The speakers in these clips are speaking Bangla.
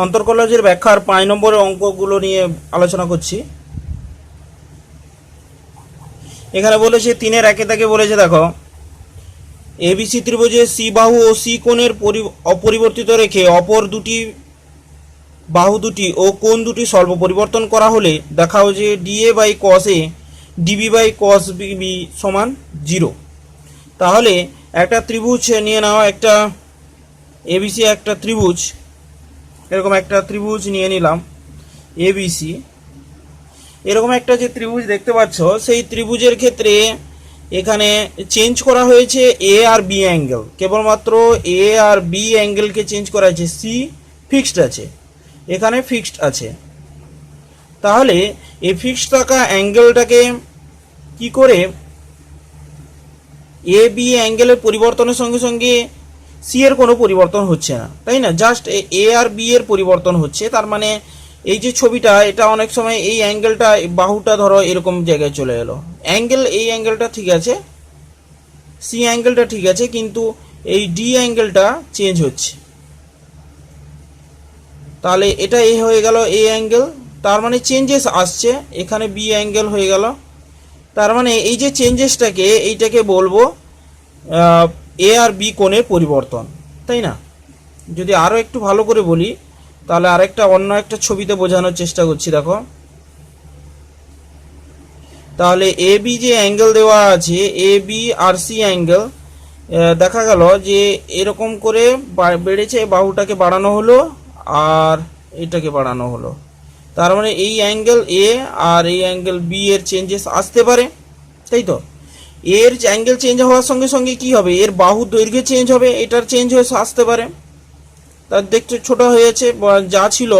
অন্তর্কলজের ব্যাখ্যার 5 নম্বরের অঙ্কগুলো নিয়ে আলোচনা করছি। এখানে বলেছে 3-এর 1 থেকে বলেছে, দেখো এবিসি ত্রিভুজে সি বাহু ও সি কোণের অপরিবর্তিত রেখে অপর দুটি বাহু দুটি ও কোণ দুটি স্বল্প পরিবর্তন করা হলে দেখাও যে D A by cos A D B by cos বিবি সমান 0। তাহলে একটা ত্রিভুজ নিয়ে নাও, একটা এবিসি একটা ত্রিভুজ, এরকম একটা ত্রিভুজ নিয়ে নিলাম এবিসি। এরকম একটা যে ত্রিভুজ দেখতে পাচ্ছ, সেই ত্রিভুজের ক্ষেত্রে এখানে চেঞ্জ করা হয়েছে এ আর বি অ্যাঙ্গেল, কেবলমাত্র এ আর বি অ্যাঙ্গেলকে চেঞ্জ করা হয়েছে। সি ফিক্সড আছে, এখানে ফিক্সড আছে। তাহলে এই ফিক্সড থাকা অ্যাঙ্গেলটাকে কি করে এ বি অ্যাঙ্গেলের পরিবর্তনের সঙ্গে সঙ্গে সি এর কোনো পরিবর্তন হচ্ছে না, তাই না? জাস্ট এ আর বি এর পরিবর্তন হচ্ছে। তার মানে এই যে ছবিটা, এটা অনেক সময় এই অ্যাঙ্গেলটা, বাহুটা ধরো এরকম জায়গায় চলে এলো, অ্যাঙ্গেল এই অ্যাঙ্গেলটা ঠিক আছে, সি অ্যাঙ্গেলটা ঠিক আছে, কিন্তু এই ডি অ্যাঙ্গেলটা চেঞ্জ হচ্ছে। তাহলে এটা এ হয়ে গেল এ অ্যাঙ্গেল, তার মানে চেঞ্জেস আসছে, এখানে বি অ্যাঙ্গেল হয়ে গেল। তার মানে এই যে চেঞ্জেসটাকে, এইটাকে বলবো এ আর বি কোণের পরিবর্তন, তাই না? যদি আরও একটু ভালো করে বলি, তাহলে আরেকটা অন্য একটা ছবিতে বোঝানোর চেষ্টা করছি। দেখো, তাহলে এ বি যে অ্যাঙ্গেল দেওয়া আছে, A B R C angle, দেখা গেল যে এরকম করে বেড়েছে, বাহুটাকে বাড়ানো হলো আর এটাকে বাড়ানো হলো। তার মানে এই অ্যাঙ্গেল এ আর এই অ্যাঙ্গেল বি এর চেঞ্জেস আসতে পারে, তাই তো? এর অ্যাঙ্গেল চেঞ্জ হওয়ার সঙ্গে সঙ্গে কি হবে, এর বাহুর দৈর্ঘ্য চেঞ্জ হবে, এটার চেঞ্জ হয়ে আসতে পারে। তার দেখতে ছোট হয়েছে যা ছিল।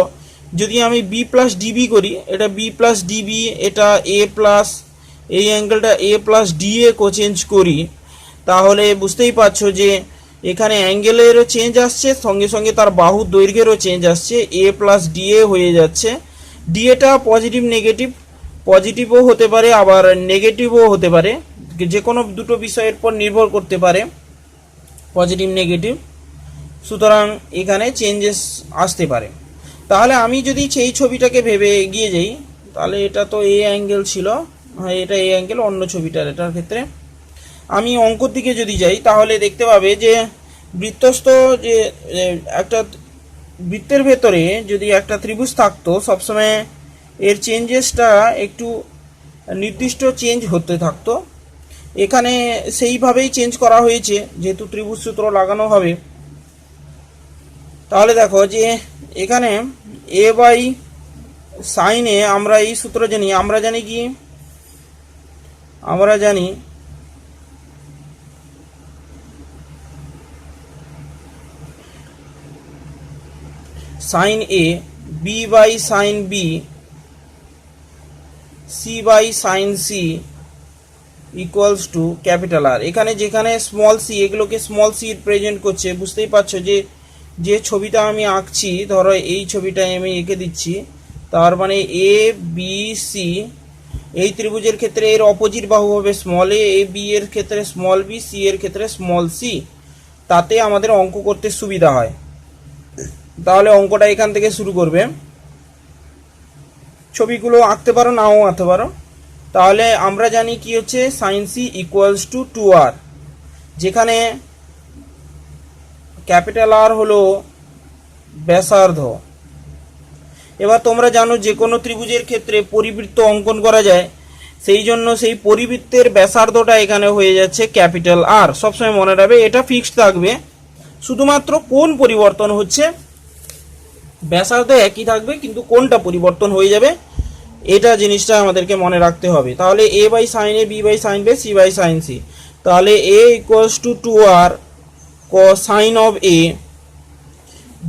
যদি আমি বি প্লাস ডিবি করি, এটা বি প্লাস ডিবি, এটা এ প্লাস, এই অ্যাঙ্গেলটা এ প্লাস ডিএ কো চেঞ্জ করি, তাহলে বুঝতেই পারছো যে এখানে অ্যাঙ্গেলেরও চেঞ্জ আসছে, সঙ্গে সঙ্গে তার বাহুর দৈর্ঘ্যেরও চেঞ্জ আসছে, এ প্লাস ডিএ হয়ে যাচ্ছে। ডিএটা পজিটিভ নেগেটিভ, পজিটিভও হতে পারে আবার নেগেটিভও হতে পারে, যে কোনো দুটো বিষয়ের পর নির্ভর করতে পারে, পজিটিভ নেগেটিভ। সুতরাং এখানে চেঞ্জেস আসতে পারে। তাহলে আমি যদি সেই ছবিটাকে ভেবে এগিয়ে যাই, তাহলে এটা তো এ অ্যাঙ্গেল ছিল, হ্যাঁ এটা এ অ্যাঙ্গেল, অন্য ছবিটার এটার ক্ষেত্রে আমি অঙ্কর দিকে যদি যাই, তাহলে দেখতে পাবে যে বৃত্তস্থ যে একটা বৃত্তের ভেতরে যদি একটা ত্রিভুজ থাকতো, সবসময় এর চেঞ্জেসটা একটু নির্দিষ্ট চেঞ্জ হতে থাকতো। এখানে সেইভাবেই চেঞ্জ করা হয়েছে, যেহেতু ত্রিভুজ সূত্র লাগানো হবে। তাহলে দেখো যে এখানে এ বাই সাইনে আমরা এই সূত্র জানি, আমরা জানি কি, আমরা জানি sine A B by sine B C by sine C equals to capital R. এখানে যেখানে স্মল সি, এগুলোকে স্মল সি প্রেজেন্ট করছে। বুঝতেই পারছো যে যে ছবিটা আমি আঁকছি, ধরো এই ছবিটা আমি এঁকে দিচ্ছি, তার মানে এ বি সি, এই ত্রিভুজের ক্ষেত্রে এর অপোজিট বাহু হবে স্মল এ, বি এর ক্ষেত্রে স্মল বি, সি এর ক্ষেত্রে স্মল সি। তাতে আমাদের অঙ্ক করতে সুবিধা হয়। তাহলে অঙ্কটা এখান থেকে শুরু করবে। ছবিগুলো আঁকতে পারো, নাও আঁকতে পারো। তাহলে আমরা জানি কি হচ্ছে, sign C equals to 2r, যেখানে ক্যাপিটাল আর হলো ব্যাসার্ধ। এবার তোমরা জানো যে কোনো ত্রিভুজের ক্ষেত্রে পরিবৃত্ত অঙ্কন করা যায়, সেই জন্য সেই পরিবৃত্তের ব্যাসার্ধটা এখানে হয়ে যাচ্ছে ক্যাপিটাল আর। সবসময় মনে রাখবে, এটা ফিক্সড থাকবে, শুধুমাত্র কোণ পরিবর্তন হচ্ছে, ব্যাসার্ধ একই থাকবে কিন্তু কোণটা পরিবর্তন হয়ে যাবে। এটা জিনিসটা আমাদেরকে মনে রাখতে হবে। তাহলে A by sine A, B by sine B, C by sine C. তাহলে A equals to 2r cos sine of A,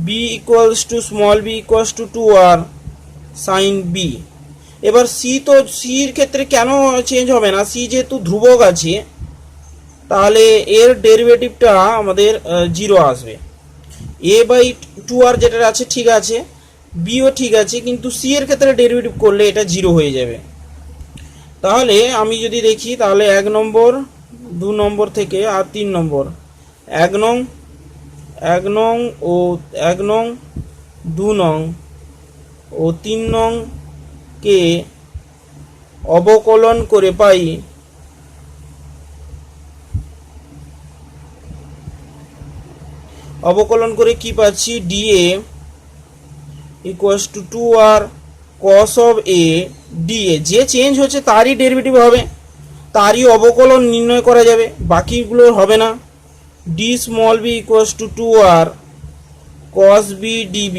B equals to small B equals to 2r sine B. এবার সি, তো সির ক্ষেত্রে কেন চেঞ্জ হবে না, সি যেহেতু ধ্রুবক আছে, তাহলে এর ডেরিভেটিভটা আমাদের 0 আসবে। এ বাই 2r যেটা আছে ঠিক আছে, বিও ঠিক আছে, কিন্তু সি এর ক্ষেত্রে ডেরিভেটিভ করলে এটা 0 হয়ে যাবে। তাহলে আমি যদি দেখি, তাহলে 1 নম্বর, 2 নম্বর থেকে আর 3 নম্বর, 1 নং ও 1 নং 2 নং ও 3 নং কে অবকলন করে পাই অবকলন করে কি পাচ্ছি, dA equals to 2r cos of a dA। যে চেঞ্জ হচ্ছে তারই ডেরিভেটিভ হবে, তারই অবকলন নির্ণয় করা যাবে, বাকিগুলো হবে না। d small b equals to 2r cos b dB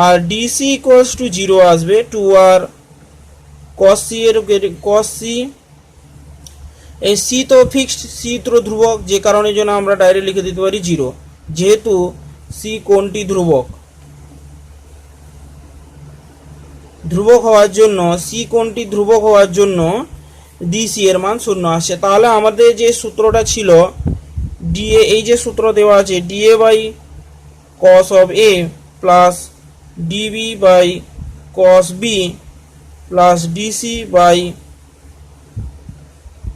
আর dc ইকুয়ালস টু 0 আসবে, 2r cos c এর cos c। এই c তো ফিক্সড, c তো ধ্রুবক, যে কারণের জন্য আমরা ডাইরেক্ট লিখে দিতে পারি 0, যেহেতু c কোণটি ধ্রুবক। ধ্রুবক হওয়ার জন্য c কোণটি ধ্রুবক হওয়ার জন্য dc এর মান 0 আসছে। তাহলে আমাদের যে সূত্রটা ছিল dA, এই যে সূত্র দেওয়া আছে dA by cos of a plus dB by cos b plus dc by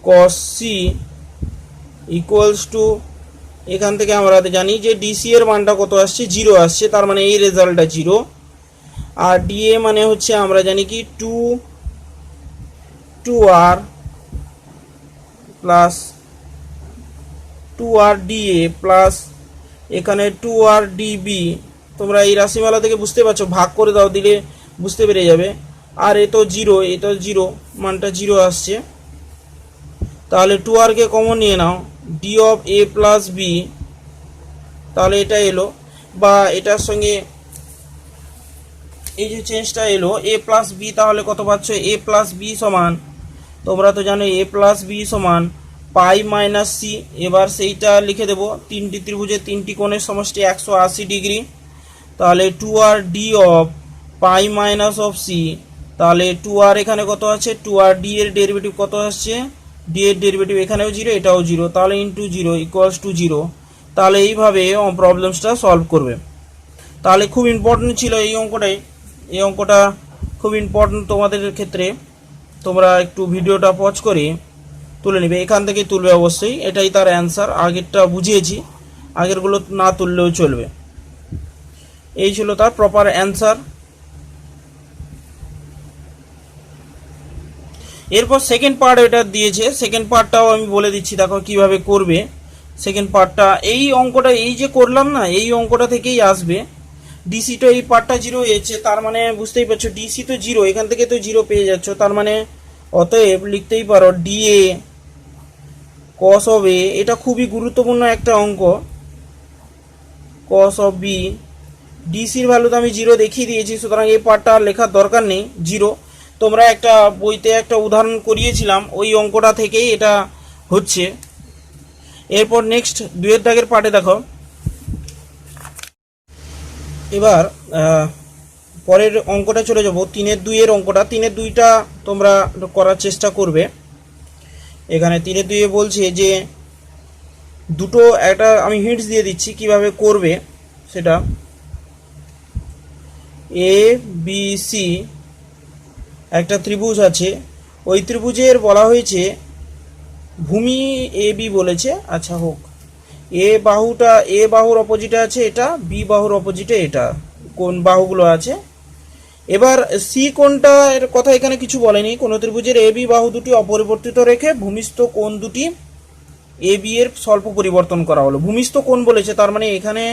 cos c equals to, এখান থেকে আমরা জানি যে dc এর মানটা কত আসছে, 0 আসছে, তার মানে এই রেজাল্টটা 0। আর dA মানে হচ্ছে আমরা জানি কি 2r plus 2r dA plus এখানে 2r dB। তোমরা এই রাশিমালা থেকে বুঝতে পারছো, ভাগ করে দাও, দিলে বুঝতে পেরে যাবে। আর এ তো 0, এ তো 0, মানটা 0 আসছে। তাহলে 2r কে কমন নিয়ে নাও, d of a plus b, তাহলে এটা এলো, বা এটার সঙ্গে এই যে চেঞ্জটা এলো a প্লাস b, তাহলে কত পাচ্ছ, a প্লাস b সমান, তোমরা তো জানো a প্লাস b সমান পাই মাইনাস c। এবার সেইটা লিখে দেবো, তিনটি ত্রিভুজের তিনটি কোণের সমষ্টি 180 ডিগ্রি, তাহলে 2r d of pi minus of c, তাহলে 2r এখানে কত আছে, 2r d এর ডেরিভেটিভ কত আসছে, d এর ডেরিভেটিভ এখানেও 0, এটাও 0, তাহলে ইন্টু 0 ইকুয়ালস টু 0। তাহলে এইভাবে প্রবলেমসটা সলভ করবে। তাহলে খুব ইম্পর্টেন্ট ছিল এই অঙ্কটাই, এই অঙ্কটা খুব ইম্পর্টেন্ট তোমাদের ক্ষেত্রে। তোমরা একটু ভিডিওটা পজ করে তুলে নেবে, এখান থেকে তুলবে অবশ্যই, এটাই তার অ্যান্সার। আগেরটা বুঝিয়েছি, আগেরগুলো না তুললেও চলবে। এই ছিল তার প্রপার অ্যান্সার। এরপর সেকেন্ড পার্ট এটা দিয়েছে, সেকেন্ড পার্টটাও আমি বলে দিচ্ছি, দেখো কিভাবে করবে। সেকেন্ড পার্টটা এই অঙ্কটা এই যে করলাম না, এই অঙ্কটা থেকেই আসবে। ডিসি তো এই পার্টটা 0 হয়েছে, তার মানে বুঝতেই পারছো ডিসি তো 0, এখান থেকে তো 0 পেয়ে যাচ্ছ, তার মানে অতএব লিখতেই পারো dA cos অফ a, এটা খুবই গুরুত্বপূর্ণ একটা অঙ্ক, cos অফ b। ডিসির ভ্যালু তো আমি 0 দেখিয়ে দিয়েছি, সুতরাং এই পার্টটা আর লেখার দরকার নেই, 0। তোমরা একটা বইতে একটা উদাহরণ করিয়েছিলাম, ওই অঙ্কটা থেকেই এটা হচ্ছে। এরপর নেক্সট 2 দাগের পার্টে দেখো। এবার পরের অঙ্কটা চলে যাব, 3-2 এর অঙ্কটা। 3-2টা তোমরা করার চেষ্টা করবে। এখানে 3-2 বলছে যে দুটো, একটা আমি হিন্টস দিয়ে দিচ্ছি কিভাবে করবে সেটা। এ বি সি একটা ত্রিভুজ আছে, ওই ত্রিভুজের বলা হয়েছে ভূমি এ বি বলেছে, আচ্ছা হোক, এ বাহুটা, এ বাহুর অপোজিটে আছে এটা, বি বাহুর অপোজিটে এটা, কোন বাহুগুলো আছে। এবার সি কোণটা এর কথা এখানে কিছু বলেনি, কোন ত্রিভুজের এ বি বাহু দুটি অপরিবর্তিত রেখে ভূমিস্থ কোণ দুটি এ বি এর স্বল্প পরিবর্তন করা হলো। ভূমিস্থ কোণ বলেছে, তার মানে এখানে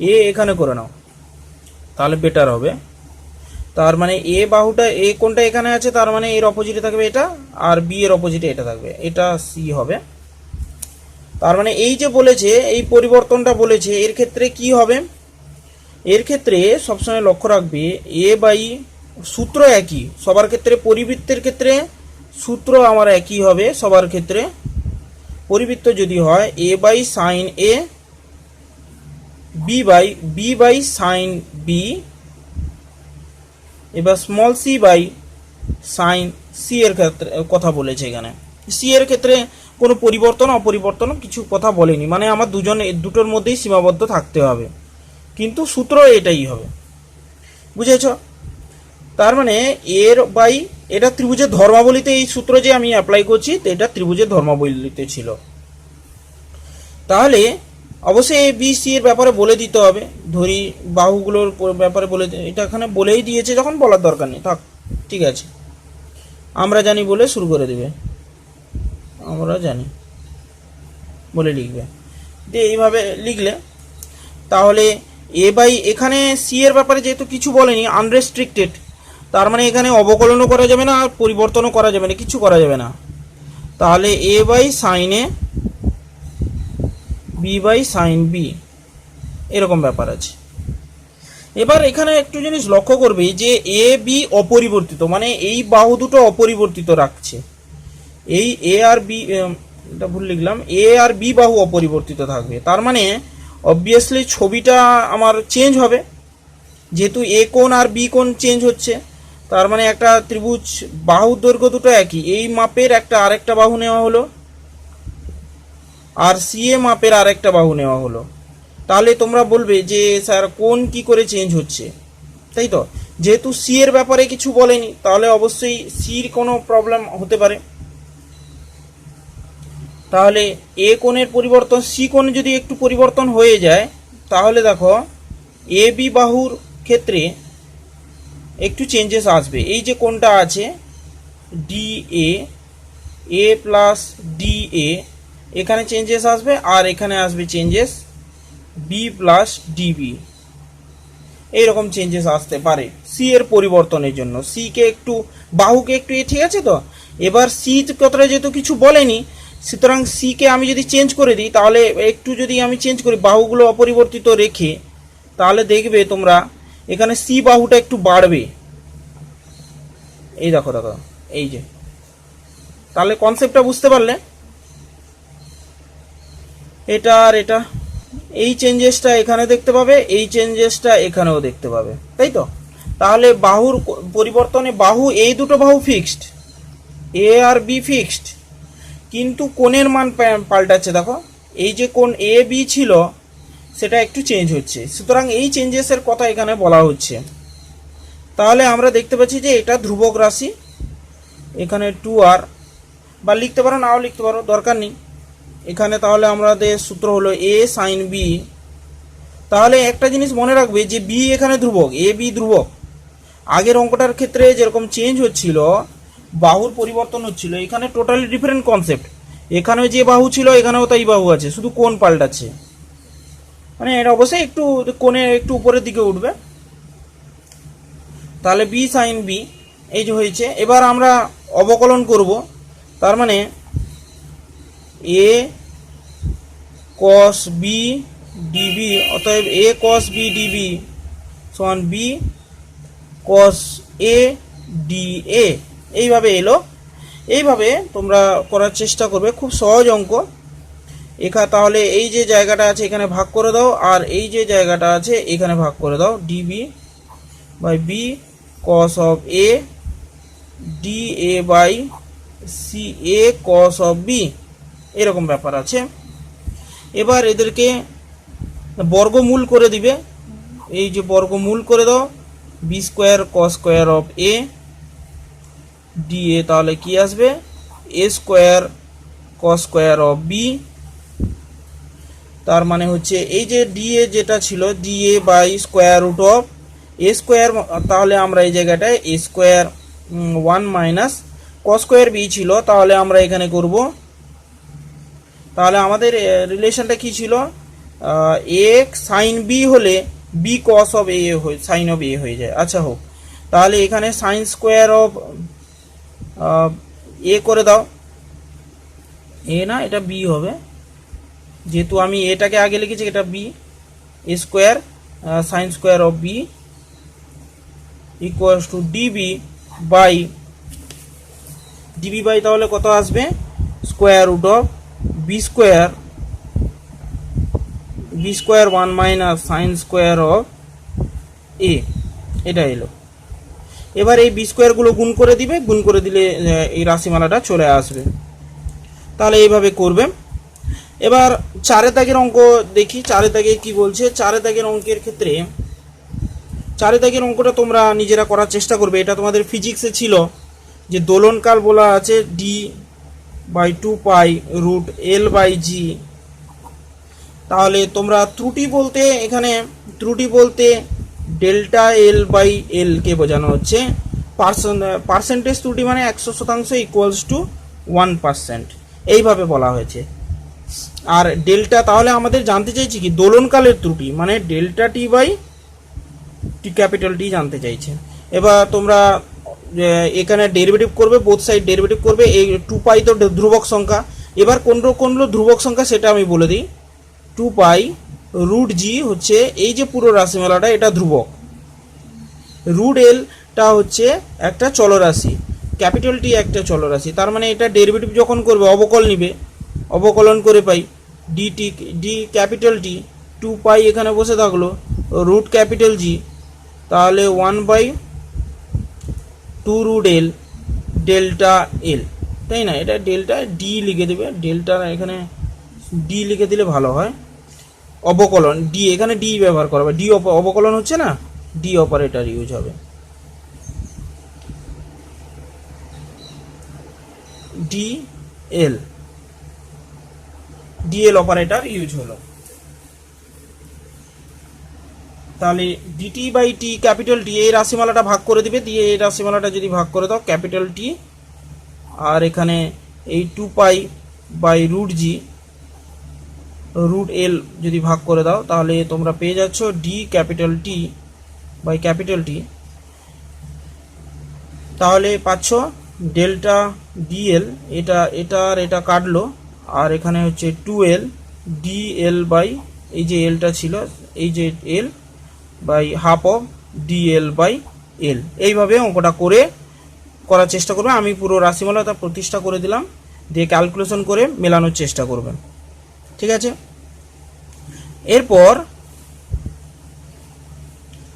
এ এখানে করে নাও, তাহলে বেটার হবে। তার মানে এ বাহুটা, এ কোণটা এখানে আছে, তার মানে এর অপোজিটে থাকবে এটা, আর বি এর অপোজিটে এটা থাকবে, এটা সি হবে। তার মানে এই যে বলেছে, এই পরিবর্তনটা বলেছে, এর ক্ষেত্রে কি হবে, এর ক্ষেত্রে সবসময় লক্ষ্য রাখবে এ বাই, সূত্র একই সবার ক্ষেত্রে, পরিবৃত্তের ক্ষেত্রে সূত্র আমার একই হবে সবার ক্ষেত্রে। পরিবৃত্ত যদি হয় A by sine A, B by sine B, এবার small C by sine C এর ক্ষেত্রে কথা বলেছে। এখানে সি এর ক্ষেত্রে কোনো পরিবর্তন অপরিবর্তন কিছু কথা বলেনি, মানে আমার দুটোর মধ্যেই সীমাবদ্ধ থাকতে হবে, কিন্তু সূত্র এটাই হবে, বুঝেছ? তার মানে এর বাই, এটা ত্রিভুজের ধর্মাবলিতে এই সূত্র যে আমি অ্যাপ্লাই করছি, এটা ত্রিভুজের ধর্মাবলিতে ছিল। তাহলে অবশ্যই এ বি সি এর ব্যাপারে বলে দিতে হবে, ধরি বাহুগুলোর ব্যাপারে বলে এটা এখানে বলেই দিয়েছে, যখন বলার দরকার নেই থাক, ঠিক আছে। আমরা জানি বলে শুরু করে দেবে, আমরা জানি বলে লিখবে, দিয়ে এইভাবে লিখলে তাহলে এ বাই, এখানে সি এর ব্যাপারে যেহেতু কিছু বলেনি, আনরেস্ট্রিক্টেড, তার মানে এখানে অবকলনও করা যাবে না আর পরিবর্তনও করা যাবে না, কিছু করা যাবে না। তাহলে A by sine A, B by sine B, এরকম ব্যাপার আছে। এবার এখানে একটু জিনিস লক্ষ্য করবে যে এ বি অপরিবর্তিত, মানে এই বাহু দুটো অপরিবর্তিত রাখছে, এই এ আর বি, এটা ভুল লিখলাম, এ আর বি বাহু অপরিবর্তিত থাকবে, তার মানে অবভিয়াসলি ছবিটা আমার চেঞ্জ হবে, যেহেতু এ কোণ আর বি কোণ চেঞ্জ হচ্ছে, তার মানে একটা ত্রিভুজ বাহুর দৈর্ঘ্য দুটো একই, এই মাপের একটা আরেকটা বাহু নেওয়া হলো, আর সি এ মাপের আরেকটা বাহু নেওয়া হলো। তাহলে তোমরা বলবে যে স্যার কোণ কি করে চেঞ্জ হচ্ছে, তাই তো? যেহেতু সি এর ব্যাপারে কিছু বলেনি, তাহলে অবশ্যই সির কোনো প্রবলেম হতে পারে। তাহলে এ কোণের পরিবর্তন, সি কোণে যদি একটু পরিবর্তন হয়ে যায়, তাহলে দেখো এ বি বাহুর ক্ষেত্রে একটু চেঞ্জেস আসবে। এই যে কোণটা আছে D A plus D A, এখানে চেঞ্জেস আসবে, আর এখানে আসবে চেঞ্জেস বি প্লাস ডিবি, এইরকম চেঞ্জেস আসতে পারে সি এর পরিবর্তনের জন্য। সি কে একটু, বাহুকে একটু, ঠিক আছে তো? এবার সি কথাটা যেহেতু কিছু বলেনি, সুতরাং সি কে আমি যদি চেঞ্জ করে দিই, তাহলে একটু যদি আমি চেঞ্জ করি বাহুগুলো অপরিবর্তিত রেখে, তাহলে দেখবে তোমরা এখানে সি বাহুটা একটু বাড়বে, এই দেখো দেখো, এই যে, তাহলে কনসেপ্টটা বুঝতে পারলে? এটা আর এটা, এই চেঞ্জেসটা এখানে দেখতে পাবে, এই চেঞ্জেসটা এখানেও দেখতে পাবে, তাই তো? তাহলে বাহুর পরিবর্তনে বাহু, এই দুটো বাহু ফিক্সড, এ আর বি ফিক্সড, কিন্তু কোণের মান পাল্টাচ্ছে। দেখো এই যে কোণ এ বি ছিল সেটা একটু চেঞ্জ হচ্ছে, সুতরাং এই চেঞ্জেসের কথা এখানে বলা হচ্ছে। তাহলে আমরা দেখতে পাচ্ছি যে এটা ধ্রুবক রাশি, এখানে 2r, বা লিখতে পারো নাও লিখতে পারো, দরকার নেই এখানে। তাহলে আমাদের সূত্র হলো এ সাইন বি। তাহলে একটা জিনিস মনে রাখবে যে বি এখানে ধ্রুবক, এ বি ধ্রুবক। আগের অঙ্কটার ক্ষেত্রে যেরকম চেঞ্জ হচ্ছিল, বাহুর পরিবর্তন হচ্ছিল, এখানে টোটালি ডিফারেন্ট কনসেপ্ট। এখানে যে বাহু ছিল এখানেও তাই বাহু আছে, শুধু কোণ পাল্টাচ্ছে, মানে এটা অবশ্যই একটু কোণে একটু উপরের দিকে উঠবে। তাহলে বি সাইন বি এই যে হয়েছে। এবার আমরা অবকলন করব, তার মানে এ কস বি ডিবি, অতএব এ কস বি ডিবি সমান B cos A D A, এইভাবে এলো। এইভাবে তোমরা করার চেষ্টা করবে, খুব সহজ অঙ্ক। এখানে তাহলে এই যে জায়গাটা আছে এখানে ভাগ করে দাও, আর এই যে জায়গাটা আছে এখানে ভাগ করে দাও, D B by B cos of A D A by C A cos of B, এরকম ব্যাপার আছে। এবার এদেরকে বর্গমূল করে দিবে, এই যে বর্গমূল করে দাও, B square cos square of A D A, তাহলে কি আসবে A square cos square of B. তার মানে হচ্ছে এই যে ডি এ যেটা ছিল, D A by square root of A square, তাহলে আমরা এই জায়গাটায় A square 1 minus cos square B ছিল, তাহলে আমরা এখানে করব, তাহলে আমাদের রিলেশনটা কি ছিল, এ সাইন বি হলে B cos of A sine of A হয়ে যায়। আচ্ছা হোক, তাহলে এখানে সাইন স্কোয়ার অফ এ করে দাও, এ না এটা বি হবে, যেহেতু আমি এটাকে আগে লিখেছি, এটা B, A square sine square of B equals to DB by তাহলে কত আসবে, square root of B square 1 minus sine square of A, এটা এলো। এবার এই বি স্কোয়ারগুলো গুণ করে দিবে, গুণ করে দিলে এই রাশিমালাটা চলে আসবে। তাহলে এইভাবে করবে। এবার 4 দাগের অঙ্ক দেখি, 4 দাগে কি বলছে। 4 দাগের অঙ্কের ক্ষেত্রে 4 দাগের অঙ্কটা তোমরা নিজেরা করার চেষ্টা করবে। এটা তোমাদের ফিজিক্সে ছিল, যে দোলনকাল বলা আছে D by 2 pi root L by G, তাহলে তোমরা ত্রুটি বলতে এখানে ত্রুটি বলতে ডেল্টা এল বাই এল কে বোঝানো হচ্ছে। পার্সেন্টেজ ত্রুটি মানে 100% ইকুয়ালস টু 1%, এইভাবে বলা হয়েছে। আর ডেল্টা তাহলে আমাদের জানতে চাইছি কি দোলনকালের ত্রুটি মানে delta T by T capital T জানতে চাইছে। এবার তোমরা এখানে ডেরিভেটিভ করবে, বোথ সাইড ডেরিভেটিভ করবে। এই 2 পাই তো ধ্রুবক সংখ্যা, এবার কোনগুলো ধ্রুবক সংখ্যা সেটা আমি বলে দিই। 2 পাই রুট জি হচ্ছে এই যে পুরো রাশিমালাটা এটা ধ্রুবক, রুট এলটা হচ্ছে একটা চলরাশি, ক্যাপিটাল টি একটা চলরাশি। তার মানে এটা ডেরিভেটিভ যখন করবে অবকল নিবে, অবকলন করে পাই ডি ক্যাপিটাল টি 2 পাই এখানে বসে থাকলো রুট ক্যাপিটাল জি, তাহলে 1/2 রুট এল ডেল্টা এল, তাই না? এটা ডেল্টা ডি লিখে দেবে, ডেল্টা এখানে ডি লিখে দিলে ভালো হয়। অবকলন ডি, এখানে ডি ব্যবহার করা হবে, ডি অবকলন হচ্ছে না, ডি অপারেটর ইউজ হবে। D L D L operator use হলো। তাহলে D T by T capital T এই রাশিমালাটা ভাগ করে দিবে, দিয়ে এই রাশিমালাটা যদি ভাগ করে দাও ক্যাপিটাল টি, আর এখানে এই 2 pi by root G root L যদি ভাগ করে দাও তাহলে তোমরা পেয়ে যাচ্ছ D capital T by capital T. তাহলে পাচ্ছ ডেল্টা ডিএল, এটা কাটলো, আর এখানে হচ্ছে 2L ডিএল বাই এই যে এলটা ছিল এই যে L by half of D L by L. এইভাবে অঙ্কটা করার চেষ্টা করবে। আমি পুরো রাশিমালাটা প্রতিষ্ঠা করে দিলাম, দিয়ে ক্যালকুলেশন করে মেলানোর চেষ্টা করবেন, ঠিক আছে? এরপর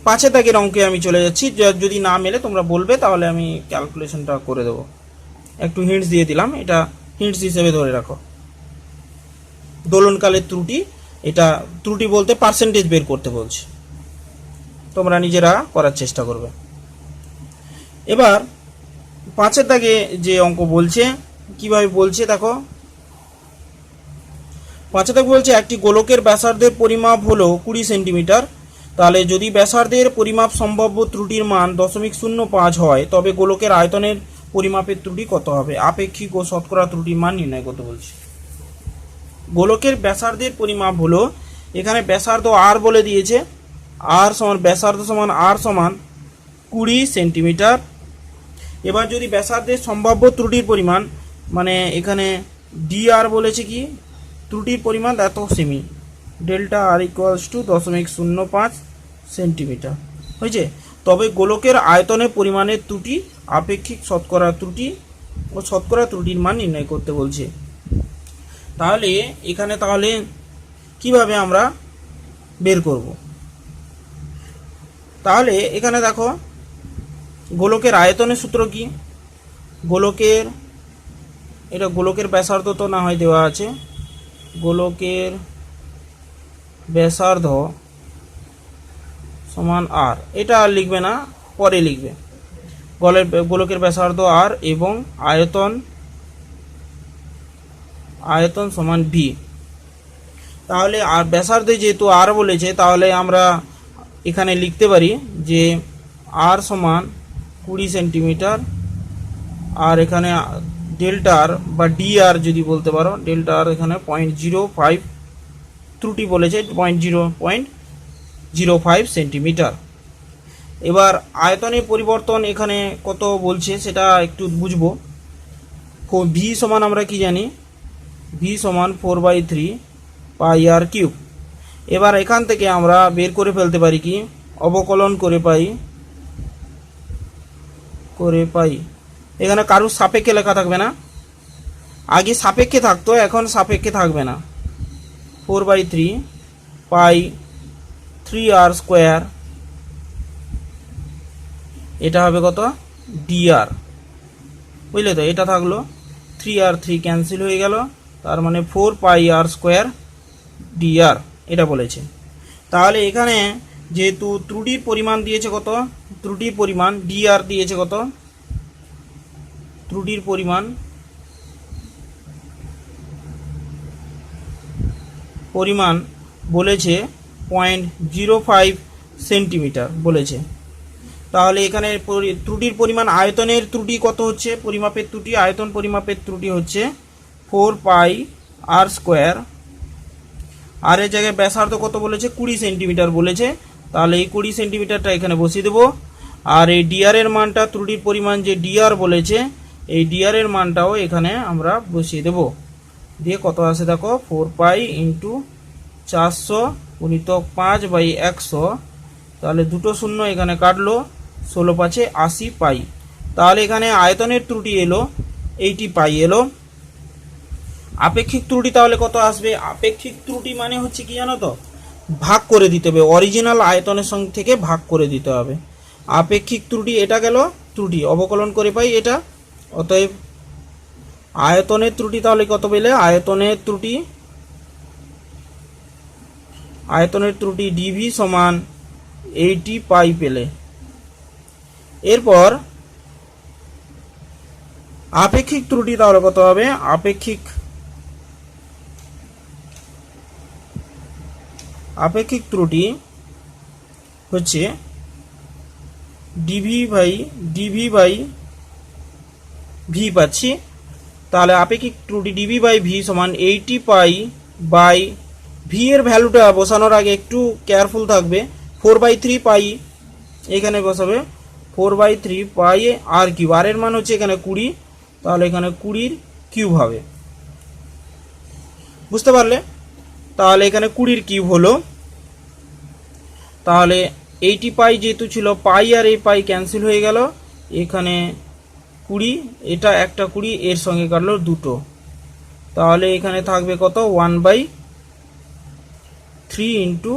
5 দাগের অঙ্কে আমি চলে যাচ্ছি। যদি না মেলে তোমরা বলবে, তাহলে আমি ক্যালকুলেশনটা করে দেবো। একটু হিন্টস দিয়ে দিলাম, এটা হিন্টস হিসেবে ধরে রাখো। দোলনকালের ত্রুটি, এটা ত্রুটি বলতে পার্সেন্টেজ বের করতে বলছে, তোমরা নিজেরা করার চেষ্টা করবে। এবার 5 দাগে যে অঙ্ক বলছে কিভাবে বলছে দেখো। 5 দাগ বলছে একটি গোলকের ব্যাসার্ধের পরিমাপ হলো 20 সেন্টিমিটার। তাহলে যদি ব্যাসার্ধের পরিমাপ সম্ভাব্য ত্রুটির মান 0.05 হয় তবে গোলকের আয়তনের পরিমাপের ত্রুটি কত হবে? আপেক্ষিক ও শতকরা ত্রুটির মান নির্ণয় করতে বলছে। গোলকের ব্যাসার্ধের পরিমাপ হলো, এখানে ব্যাসার্ধ আর বলে দিয়েছে, আর সমান ব্যাসার্ধ সমান আর সমান 20 সেন্টিমিটার। এবার যদি ব্যাসার্ধের সম্ভাব্য ত্রুটির পরিমাণ, মানে এখানে ডি আর বলেছে কি ত্রুটির পরিমাণ এত সেমি, delta R equals to 0.05 centimetre হয়েছে, তবে গোলকের আয়তনের পরিমাণের ত্রুটি, আপেক্ষিক শতকরা ত্রুটি ও শতকরা ত্রুটির মান নির্ণয় করতে বলছে। তাহলে এখানে তাহলে কিভাবে আমরা বের করব? তাহলে এখানে দেখো গোলকের আয়তনের সূত্র কি, গোলকের ব্যাসার্ধ তো না হয় দেওয়া আছে, গোলকের ব্যাসার্ধ সমান আর, এটা আর লিখবে না, পরে লিখবে। গোলকের ব্যাসার্ধ আর এবং আয়তন সমান ভি। তাহলে আর ব্যাসার্ধে যেহেতু আর বলেছে, তাহলে আমরা এখানে লিখতে পারি যে আর সমান 20 সেন্টিমিটার, আর এখানে ডেল্টা আর বা ডি আর যদি বলতে পারো, ডেল্টা আর এখানে 0.05 ত্রুটি বলেছে 0.05 সেন্টিমিটার। এবার আয়তনের পরিবর্তন এখানে কত বলছে সেটা একটু বুঝবো। ভি সমান আমরা কি জানি, ভি সমান 4/3 পাই আর কিউব। এবার এখান থেকে আমরা বের করে ফেলতে পারি কি, অবকলন করে পাই এখানে কারুর সাপেক্ষে লেখা থাকবে না, আগে সাপেক্ষে থাকতো, এখন সাপেক্ষে থাকবে না। 4/3 পাই 3r স্কোয়ার, এটা হবে কত dr, বুঝলে তো? এটা থাকলো 3r 3 ক্যান্সেল হয়ে গেল, তার মানে 4 পাই r স্কোয়ার dr, এটা বলেছে। তাহলে এখানে যেহেতু ত্রুটির পরিমাণ দিয়েছে কত, ত্রুটির পরিমাণ dr দিয়েছে কত, ত্রুটির পরিমাণ বলেছে 0.05 সেন্টিমিটার বলেছে। তাহলে এখানে ত্রুটির পরিমাণ, আয়তনের ত্রুটি কত হচ্ছে, পরিমাপের ত্রুটি, আয়তন পরিমাপের ত্রুটি হচ্ছে 4 পাই আর স্কোয়ার। আর এর জায়গায় ব্যাসার্ধ কত বলেছে, 20 সেন্টিমিটার বলেছে। তাহলে এই 20 সেন্টিমিটারটা এখানে বসিয়ে দেবো। আর এই ডিআর এর মানটা, ত্রুটির পরিমাণ যে ডিআর বলেছে, এই ডিআর এর মানটাও এখানে আমরা বসিয়ে দেব। দিয়ে কত আসে দেখো, 4 পাই ইন্টু 400 গুণিতক 5/100। তাহলে দুটো শূন্য এখানে কাটলো, 16×5 = 80 পাই। তাহলে এখানে আয়তনের ত্রুটি এলো 80 পাই এলো। আপেক্ষিক ত্রুটি তাহলে কত আসবে, আপেক্ষিক ত্রুটি মানে হচ্ছে কি জানো তো, ভাগ করে দিতে হবে, অরিজিনাল আয়তনের সঙ্গে থেকে ভাগ করে দিতে হবে। আপেক্ষিক ত্রুটি এটা গেল ত্রুটি, অবকলন করে পাই এটা। অতএব আয়তনের ত্রুটি তাহলে কত পেলে, আয়তনের ত্রুটি ডিভি সমান 80 পাই পেলে। এরপর আপেক্ষিক ত্রুটি তাহলে কত হবে, আপেক্ষিক ত্রুটি হচ্ছে ডিভি বাই ভি পাচ্ছি। তাহলে আপেক্ষিক ত্রুটি ডিভি বাই ভি সমান 80 পাই বাই ভি এর ভ্যালুটা বসানোর আগে একটু কেয়ারফুল থাকবে। 4/3 পাই এখানে বসাবে, 4/3 পাই আর কিউব। আর এর মান হচ্ছে এখানে 20, তাহলে এখানে 20 কিউব হবে, বুঝতে পারলে। তাহলে এখানে 20 কিউব হলো। তাহলে 80 পাই যেহেতু ছিল, পাই আর এই পাই ক্যান্সেল হয়ে গেল, এখানে 20, এটা একটা 20 এর সঙ্গে কাটলো দুটো। তাহলে এখানে থাকবে কত, 1/3 ইন্টু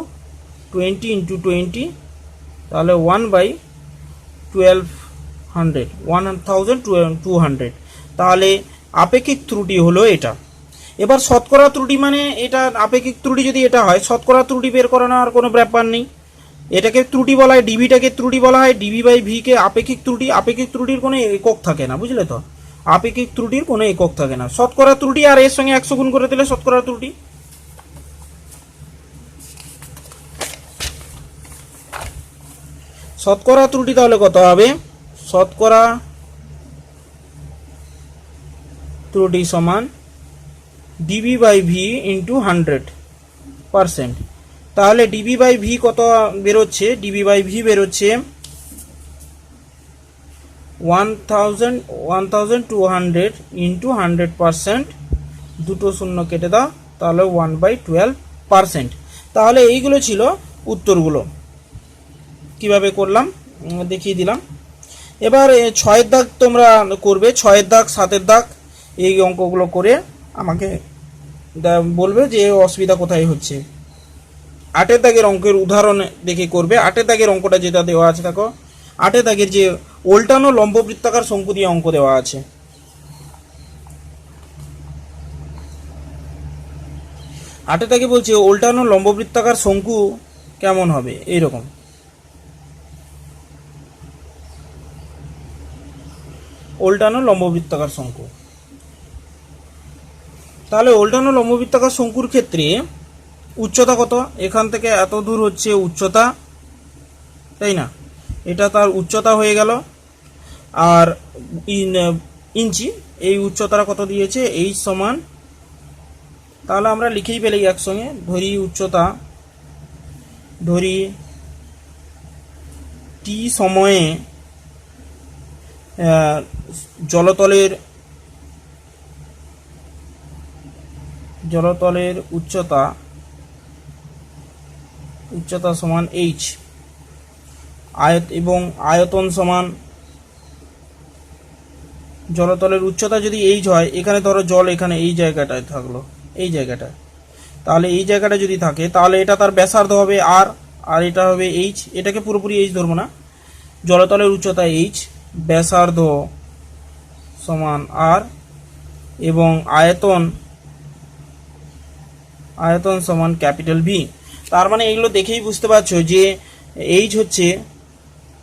20 ইন্টু 20, তাহলে 1/1200। তাহলে আপেক্ষিক ত্রুটি হলো এটা। এবার শতকরা ত্রুটি মানে, এটা আপেক্ষিক ত্রুটি যদি এটা হয়, শতকরা ত্রুটি বের করানো আর কোনো ব্যাপার নেই। এটাকে ত্রুটি বলা হয়, ডিভিটাকে ত্রুটি বলা হয়, ডিভি বাই ভি কে আপেক্ষিক ত্রুটি। আপেক্ষিক ত্রুটির কোনো একক থাকে না, বুঝলে তো, আপেক্ষিক ত্রুটির কোনো একক থাকে না। শতকরা ত্রুটি আর এর সঙ্গে 100 গুণ করে দিলে শতকরা ত্রুটি। শতকরা ত্রুটি তাহলে কত হবে, শতকরা ত্রুটি সমান ডিভি বাই ভি ইন্টু 100%। তাহলে ডিভি বাই ভি কত বেরোচ্ছে, ডিভি বাই ভি বেরোচ্ছে 1200 ইন্টু 100%, দুটো শূন্য কেটে দাও, তাহলে 1/12%। তাহলে এইগুলো ছিল উত্তরগুলো, কিভাবে করলাম দেখিয়ে দিলাম। এবার 6-এর দাগ তোমরা করবে, 6-এর দাগ 7-এর দাগ এই অঙ্কগুলো করে আমাকে বলবে যে অসুবিধা কোথায় হচ্ছে। 8-এর দাগের অঙ্কের উদাহরণ দেখে করবে। 8-এর দাগের অঙ্কটা যেটা দেওয়া আছে দেখো, 8-এর দাগের যে উল্টানো লম্ববৃত্তাকার শঙ্কু দিয়ে অঙ্ক দেওয়া আছে। 8-এর দাগে বলছে উল্টানো লম্ববৃত্তাকার শঙ্কু কেমন হবে, এইরকম। উল্টানো লম্ববৃত্তাকার শঙ্কু, তাহলে উল্টানো লম্ববৃত্তাকার শঙ্কুর ক্ষেত্রে উচ্চতা কত, এখান থেকে এত দূর হচ্ছে উচ্চতা, তাই না, এটা তার উচ্চতা হয়ে গেল। আর ইঞ্চি, এই উচ্চতাটা কত দিয়েছে, এইচ সমান, তাহলে আমরা লিখেই পেলে একসঙ্গে, ধরি উচ্চতা, ধরি টি সময়ে জলতলের উচ্চতা সমান এইচ, এবং আয়তন সমান, জলতলের উচ্চতা যদি এইচ হয়, এখানে ধরো জল এখানে এই জায়গাটায় থাকলো, এই জায়গাটায়, তাহলে এই জায়গাটা যদি থাকে, তাহলে এটা তার ব্যাসার্ধ হবে আর, আর এটা হবে এইচ। এটাকে পুরোপুরি এইচ ধরবো না, জলতলের উচ্চতা এইচ, ব্যাসার্ধ সমান আর, এবং আয়তন সমান ক্যাপিটাল ভি। তার মানে এগুলো দেখেই বুঝতে পারছো যে এইচ হচ্ছে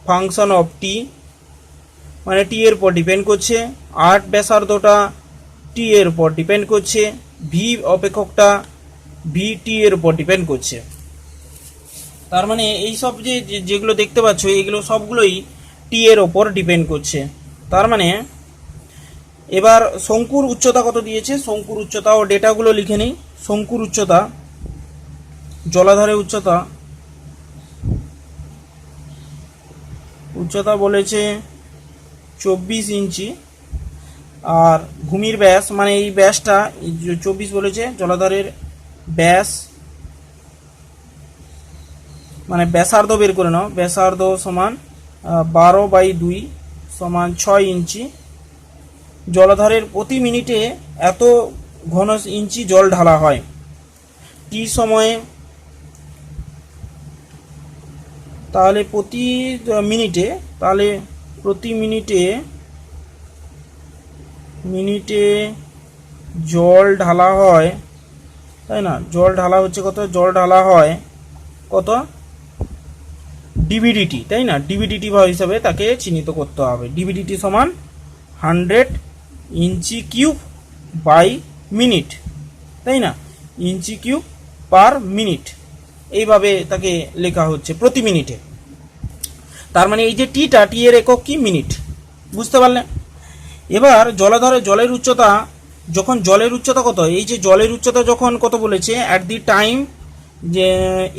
ফাংশন অফ টি, মানে টি এর উপর ডিপেন্ড করছে, আর ব্যাসার্ধটা টি এর উপর ডিপেন্ড করছে, ভি অপেক্ষকটা ভিটি এর উপর ডিপেন্ড করছে। তার মানে এই সব যেগুলো দেখতে পাচ্ছ এগুলো সবগুলোই টি এর ওপর ডিপেন্ড করছে। তার মানে এবার শঙ্কুর উচ্চতা কত দিয়েছে, শঙ্কুর উচ্চতা ও ডেটাগুলো লিখে নিই। শঙ্কুর উচ্চতা, জলাধারের উচ্চতা বলেছে 24 ইঞ্চি, আর ভূমির ব্যাস মানে এই ব্যাসটা 24 বলেছে, জলাধারের ব্যাস মানে ব্যাসার্ধ বের করে নাও, ব্যাসার্ধ সমান 12/2 সমান 6 ইঞ্চি। জলাধারের প্রতি মিনিটে এত ঘন ইঞ্চি জল ঢালা হয়। টি সময়ে তাহলে প্রতি মিনিটে জল ঢালা হয়, তাই না? জল ঢালা হচ্ছে কত, জল ঢালা হয় কত, ডিভিডিটি, তাই না? ডিভিডিটি হিসাবে তাকে চিহ্নিত করতে হবে। ডিভিডিটি সমান 100 ইঞ্চি কিউব বাই মিনিট, তাই না? ইঞ্চি কিউব পার মিনিট, এইভাবে তাকে লেখা হচ্ছে প্রতি মিনিটে। তার মানে এই যে টি এর একক কি, মিনিট, বুঝতে পারলে? এবার জলাধারে জলের উচ্চতা, যখন জলের উচ্চতা কত, এই যে জলের উচ্চতা যখন কত বলেছে অ্যাট দি টাইম, যে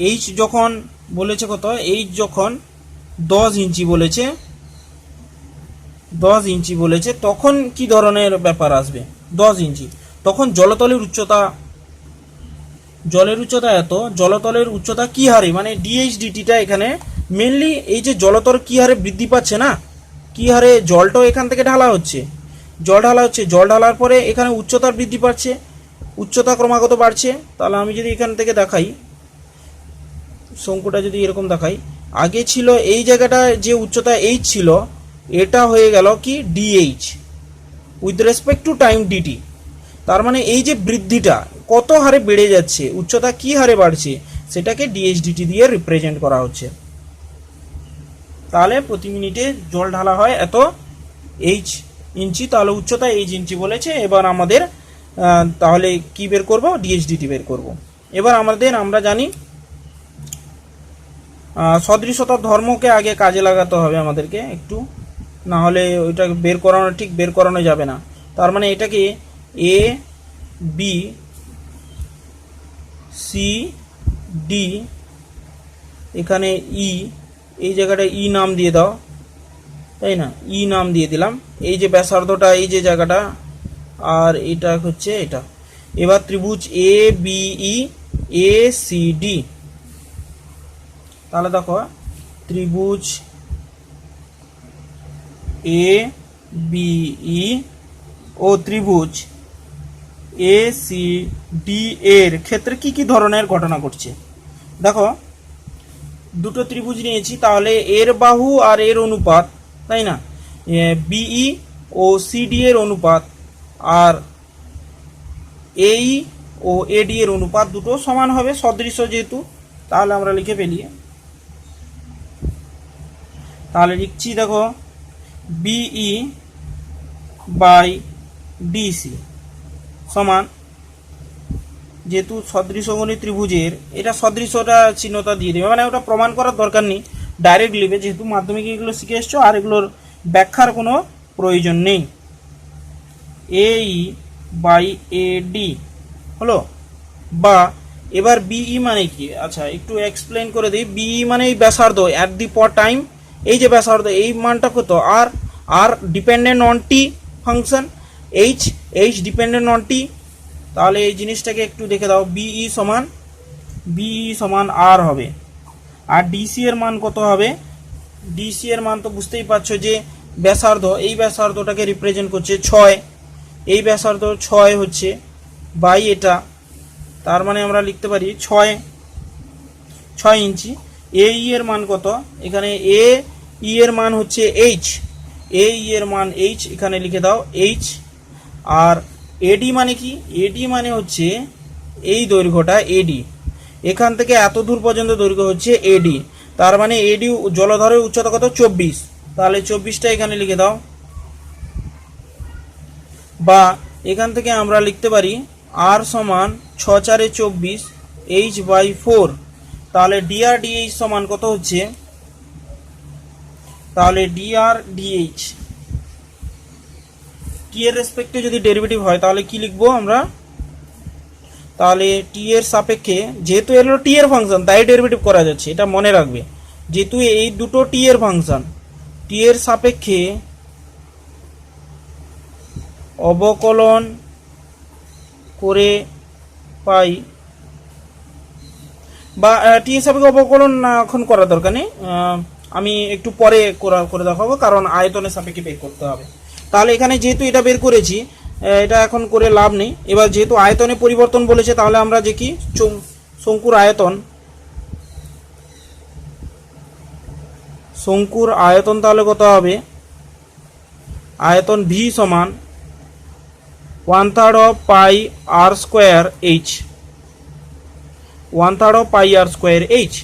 এইচ যখন বলেছে কত, এইচ যখন 10 ইঞ্চি বলেছে, 10 ইঞ্চি বলেছে, তখন কি ধরনের ব্যাপার আসবে? 10 ইঞ্চি তখন জলতলের উচ্চতা এত, জলতলের উচ্চতা কি হারে, মানে ডিএইচডিটিটা এখানে মেনলি এই যে জলতল কি হারে বৃদ্ধি পাচ্ছে না, কি হারে জলটাও এখান থেকে ঢালা হচ্ছে, জল ঢালার পরে এখানে উচ্চতার বৃদ্ধি পাচ্ছে, উচ্চতা ক্রমাগত বাড়ছে। তাহলে আমি যদি এখান থেকে দেখাই, শঙ্কুটা যদি এরকম দেখাই, আগে ছিল এই জায়গাটা যে উচ্চতা এইচ ছিল, এটা হয়ে গেল কি D H with respect to time D T. তার মানে এই যে বৃদ্ধিটা কত হারে বেড়ে যাচ্ছে, উচ্চতা কি হারে বাড়ছে, সেটাকে ডিএইচডিটি দিয়ে রিপ্রেজেন্ট করা হচ্ছে। তাহলে প্রতি মিনিটে জল ঢালা হয় এত এইচ ইঞ্চি, তাহলে উচ্চতা এইচ ইঞ্চি বলেছে। এবার আমাদের তাহলে কি বের করব, ডিএইচডিটি বের করব। এবার আমরা জানি সদৃশতার ধর্মকে আগে কাজে লাগাতে হবে আমাদেরকে একটু, না হলে ওইটা বের করানো যাবে না। তার মানে এটাকে এ বি সি ডি, এখানে ই, এই জায়গাটা ই নাম দিয়ে দাও, তাই না? ই নাম দিয়ে দিলাম। এই যে ব্যাসার্ধটা এই যে জায়গাটা, আর এটা হচ্ছে এটা। এবার ত্রিভুজ A B E A C D, তাহলে দেখো ত্রিভুজ এ বি ই ও ত্রিভুজ এ সি ডি এর ক্ষেত্রে কি কি ধরনের ঘটনা ঘটছে দেখো। দুটো ত্রিভুজ নিয়েছি, তাহলে এর বাহু আর এর অনুপাত, তাই না? বিই ও সিডি এর অনুপাত আর এই ও এডি এর অনুপাত দুটো সমান হবে, সদৃশ যেহেতু। তাহলে আমরা লিখে ফেলি, তাহলে লিখছি দেখো বিই বাই ডিসি সমান, যেহেতু সদৃশগুণী ত্রিভুজের, এটা সদৃশটা চিহ্নটা দিয়ে দেবে, মানে ওটা প্রমাণ করার দরকার নেই, ডাইরেক্ট লিখবে, যেহেতু মাধ্যমিকে এগুলো শিখে এসছো আর এগুলোর ব্যাখ্যার কোনো প্রয়োজন নেই। এই বাই এডি হলো, বা এবার বিই মানে কি, আচ্ছা একটু এক্সপ্লেন করে দিই। বিই মানে এই ব্যাসার্ধ অ্যাট দি পর টাইম, এই যে ব্যাসার্ধ এই মানটা কত, আর R dependent on T function, H dependent on T. তাহলে এই জিনিসটাকে একটু দেখে দাও, বিই সমান আর হবে, আর ডিসি এর মান কত হবে, ডিসি এর মান তো বুঝতেই পারছো যে ব্যাসার্ধ, এই ব্যাসার্ধটাকে রিপ্রেজেন্ট করছে 6, এই ব্যাসার্ধ 6 হচ্ছে বাই এটা, তার মানে আমরা লিখতে পারি 6 ইঞ্চি। এই এর মান কত, এখানে এ ই এর মান হচ্ছে এইচ, এই এর মান এইচ, এখানে লিখে দাও এইচ। আর এডি মানে কি, এডি মানে হচ্ছে এই দৈর্ঘ্যটা এডি, এখান থেকে এত দূর পর্যন্ত দৈর্ঘ্য হচ্ছে এডি, তার মানে এডি জলধরের উচ্চতা কত 24, তাহলে 24টা এখানে লিখে দাও। বা এখান থেকে আমরা লিখতে পারি আর সমান 6 4 24 h/4। তাহলে dr dh সমান কত হচ্ছে, তাহলে dr dh t এর রেসপেক্টে যদি ডেরিভেটিভ হয় তাহলে কি লিখবো আমরা, তাহলে t এর সাপেক্ষে, যেহেতু এর হলো t এর ফাংশন তাই ডেরিভেটিভ করা যাচ্ছে, এটা মনে রাখবে, যেহেতু এই দুটো t এর ফাংশন, t এর সাপেক্ষে অবকলন করে পাই, বা টি এর সাপেক্ষে অবকলন এখন করার দরকার নেই, আমি একটু পরে করে দেখাবো, কারণ আয়তনের সাপেক্ষে বের করতে হবে। তাহলে এখানে যেহেতু এটা বের করেছি, এটা এখন করে লাভ নেই। এবার যেহেতু আয়তনে পরিবর্তন বলেছে, তাহলে আমরা যে কি শঙ্কুর আয়তন তাহলে কত হবে, আয়তন v সমান 1/3 of pi r square h, 1/3 of pi r square h।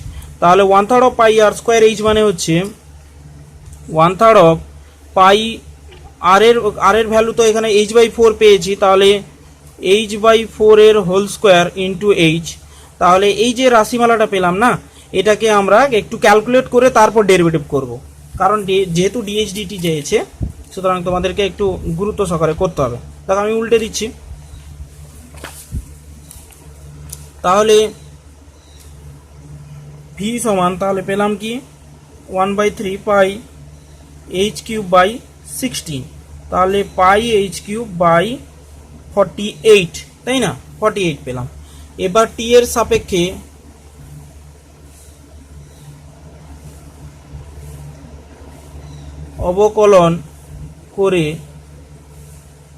তাহলে 1/3 of pi r square h মানে হচ্ছে 1/3 of pi r এর ভ্যালু তো এখানে h/4 পেয়েছি, তাহলে h/4 এর হোল স্কোয়ার ইন্টু h। তাহলে এই যে রাশিমালাটা পেলাম না, এটাকে আমরা একটু ক্যালকুলেট করে তারপর ডেরিভেটিভ করব, কারণ যেহেতু dh dt চেয়েছে, সুতরাং তোমাদেরকে একটু গুরুত্ব সহকারে করতে হবে। দেখো আমি উল্টে দিচ্ছি, তাহলে v সমান তাহলে পেলাম কি 1/3 পাই h³/16, তাহলে পাই h³/48, তাই না, 48 পেলাম। এবার t এর সাপেক্ষে অবকলন করে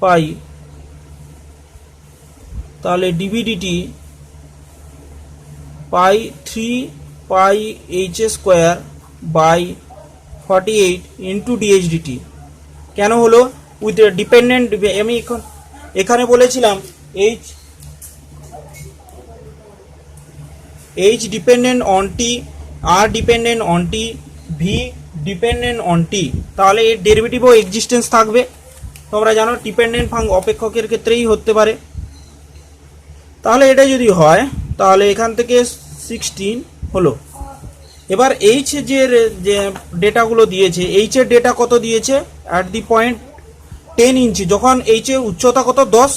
পাই, তাহলে dv/dt পাই 3 পাই h²/48 ইন্টু dh/dt। কেন হলো, উইথ ডিপেন্ডেন্ট, আমি এখানে বলেছিলাম h dependent on t, r dependent on t, v dependent on t, তাহলে এর ডেরিভেটিভও এক্সিস্টেন্স থাকবে। তোমরা জানো ডিপেন্ডেন্ট অপেক্ষকের ক্ষেত্রেই হতে পারে। তাহলে এটা যদি হয়, তাহলে এখান থেকে 16 হলো। এবার এইচ যে ডেটাগুলো দিয়েছে, এইচ এর ডেটা কত দিয়েছে, অ্যাট দি পয়েন্ট 10 ইঞ্চি, যখন এইচ এর উচ্চতা কত 10,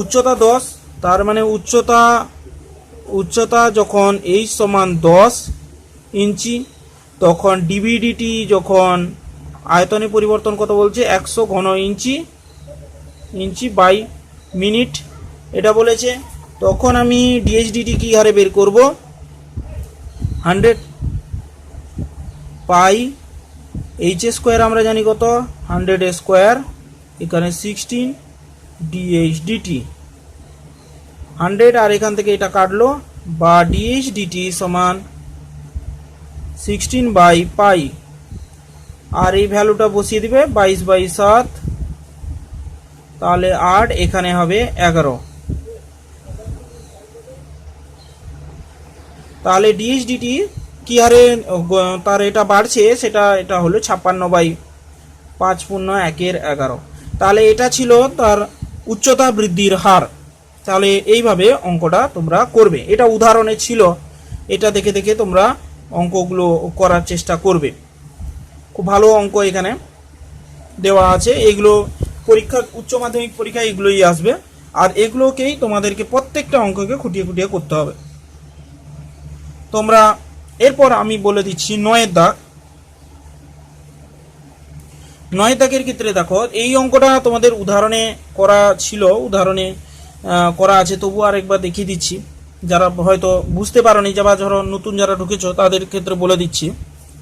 উচ্চতা 10, তার মানে উচ্চতা যখন এইচ সমান 10 ইঞ্চি, তখন dv/dt যখন আয়তনে পরিবর্তন কত বলছে 100 ঘন ইঞ্চি বাই মিনিট এটা বলেছে, তখন আমি dh/dt কি হারে বের করব, 100 পাই h² আমরা জানি কত 100² এখানে 16 dh/dt 100, আর এখান থেকে এটা কাটলো, বা dh/dt সমান 16/পাই, আর এই ভ্যালুটা বসিয়ে দিবে 22/7, তাহলে 8, এখানে হবে 11। তাহলে dh/dt কি হারে তার এটা বাড়ছে, এটা হলো 56/5*1=11। তাহলে এটা ছিল তার উচ্চতা বৃদ্ধির হার। তাহলে এইভাবে অঙ্কটা তোমরা করবে, এটা উদাহরণে ছিল, এটা দেখে দেখে তোমরা অঙ্কগুলো করার চেষ্টা করবে। খুব ভালো অঙ্ক এখানে দেওয়া আছে, এগুলো পরীক্ষা, উচ্চ মাধ্যমিক পরীক্ষায় এগুলোই আসবে, আর এগুলোকেই তোমাদেরকে প্রত্যেকটা অঙ্ককে খুঁটিয়ে খুঁটিয়ে করতে হবে। তোমরা এরপর আমি বলে দিচ্ছি 9 দাগ। 9 দাগের ক্ষেত্রে দেখো, এই অঙ্কটা তোমাদের উদাহরণে করা ছিল, উদাহরণে করা আছে, তবু আরেকবার দেখিয়ে দিচ্ছি, যারা হয়তো বুঝতে পারোনি, যারা ধরো নতুন যারা ঢুকেছো তাদের ক্ষেত্রে বলে দিচ্ছি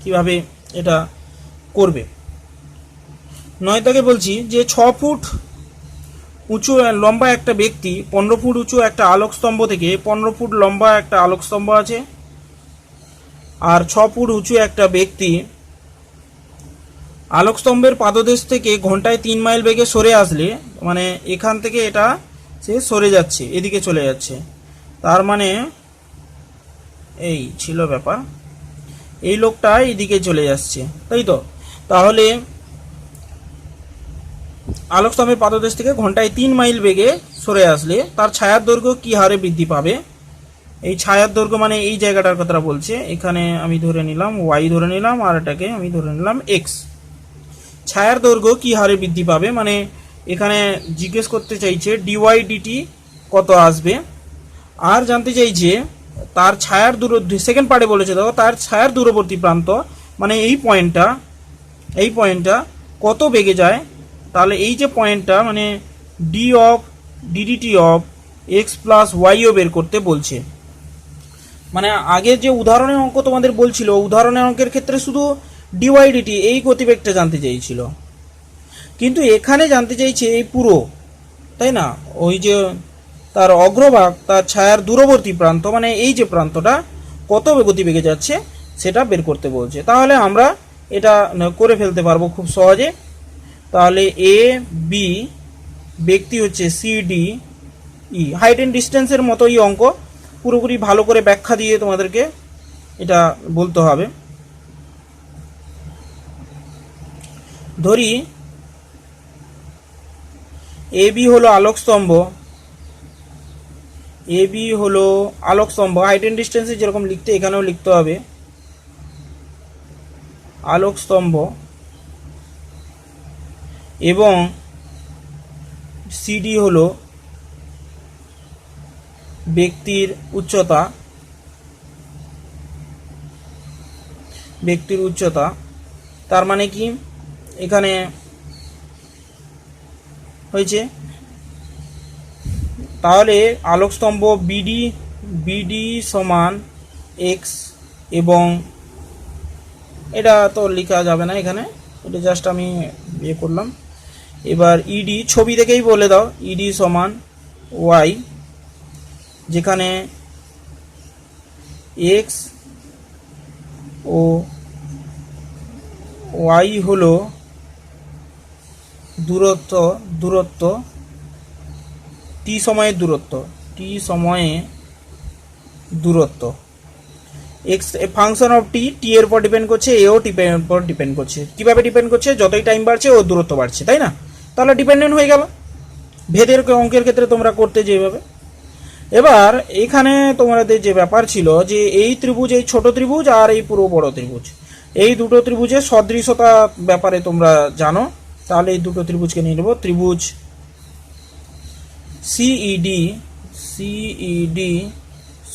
কিভাবে এটা করবে। 9 দাগে বলছি যে 6 ফুট উঁচু লম্বা একটা ব্যক্তি 15 ফুট উঁচু একটা আলোকস্তম্ভ থেকে, 15 ফুট লম্বা একটা আলোকস্তম্ভ আছে, আর 6 ফুট উঁচু একটা ব্যক্তি আলোকস্তম্ভের পাদদেশ থেকে ঘন্টায় 3 মাইল বেগে সরে আসলে, মানে এখান থেকে এটা সে সরে যাচ্ছে, এদিকে চলে যাচ্ছে, তার মানে এই ছিল ব্যাপার, এই লোকটা এইদিকে চলে যাচ্ছে, তাই তো। তাহলে আলোকস্তম্ভের পাদদেশ থেকে ঘন্টায় 3 মাইল বেগে সরে আসলে তার ছায়ার দৈর্ঘ্য কি হারে বৃদ্ধি পাবে। এই ছায়ার দৈর্ঘ্য মানে এই জায়গাটার কথা বলছে। এখানে আমি ধরে নিলাম ওয়াই ধরে নিলাম, আর এটাকে আমি ধরে নিলাম এক্স। ছায়ার দৈর্ঘ্য কি হারে বৃদ্ধি পাবে মানে এখানে জিজ্ঞেস করতে চাইছে ডিওয়াই ডিটি কত আসবে, আর জানতে চাইছে তার ছায়ার সেকেন্ড পার্টে বলেছে দেখো তার ছায়ার দূরবর্তী প্রান্ত মানে এই পয়েন্টটা কত বেগে যায়। তাহলে এই যে পয়েন্টটা মানে D of DDT of x plus YO বের করতে বলছে। মানে আগে যে উদাহরণের অঙ্ক তোমাদের বলছিল, উদাহরণের অঙ্কের ক্ষেত্রে শুধু ডিওয়াই ডিটি এই গতিবেগটা জানতে চাইছিল, কিন্তু এখানে জানতে চাইছে এই পুরো, তাই না? ওই যে তার অগ্রভাগ তার ছায়ার দূরবর্তী প্রান্ত মানে এই যে প্রান্তটা কত গতিবেগে যাচ্ছে সেটা বের করতে বলছে। তাহলে আমরা এটা করে ফেলতে পারবো খুব সহজে। তাহলে এ বি ব্যক্তি হচ্ছে C D E, height and ডিস্টেন্সের মতোই অঙ্ক, পুরোপুরি ভালো করে ব্যাখ্যা দিয়ে তোমাদেরকে এটা বলতে হবে। ধরি এ বি হলো আলোকস্তম্ভ, এ বি হলো আলোকস্তম্ভ, হাইট অ্যান্ড ডিস্টেন্সে যেরকম লিখতে এখানেও লিখতে হবে আলোকস্তম্ভ, এবং সিডি হলো ব্যক্তির উচ্চতা, তার মানে কি এখানে হয়েছে তাহলে আলোকস্তম্ভ বিডি সমান এক্স, এবং এটা তো লেখা যাবে না এখানে, এটা জাস্ট আমি ইয়ে করলাম। এবার ইডি ছবি দেখেই বলে দাও, ইডি সমান ওয়াই, যেখানে এক্স ও ওয়াই হলো দূরত্ব টি সময়ের দূরত্ব, এক্স ফাংশন অফ টি এর উপর ডিপেন্ড করছে, এও টি এর উপর ডিপেন্ড করছে। কিভাবে ডিপেন্ড করছে? যতই টাইম বাড়ছে ও দূরত্ব বাড়ছে, তাই না? তাহলে ডিপেন্ডেন্ট হয়ে গেল ভেদের অঙ্কের ক্ষেত্রে তোমরা করতে যেভাবে। এবার এখানে তোমাদের যে ব্যাপার ছিল যে এই ত্রিভুজ, এই ছোট ত্রিভুজ আর এই পুরো বড় ত্রিভুজ, এই দুটো ত্রিভুজের সদৃশতা ব্যাপারে তোমরা জানো। তাহলে এই দুটো ত্রিভুজকে নিয়ে নেব। ত্রিভুজ সিইডি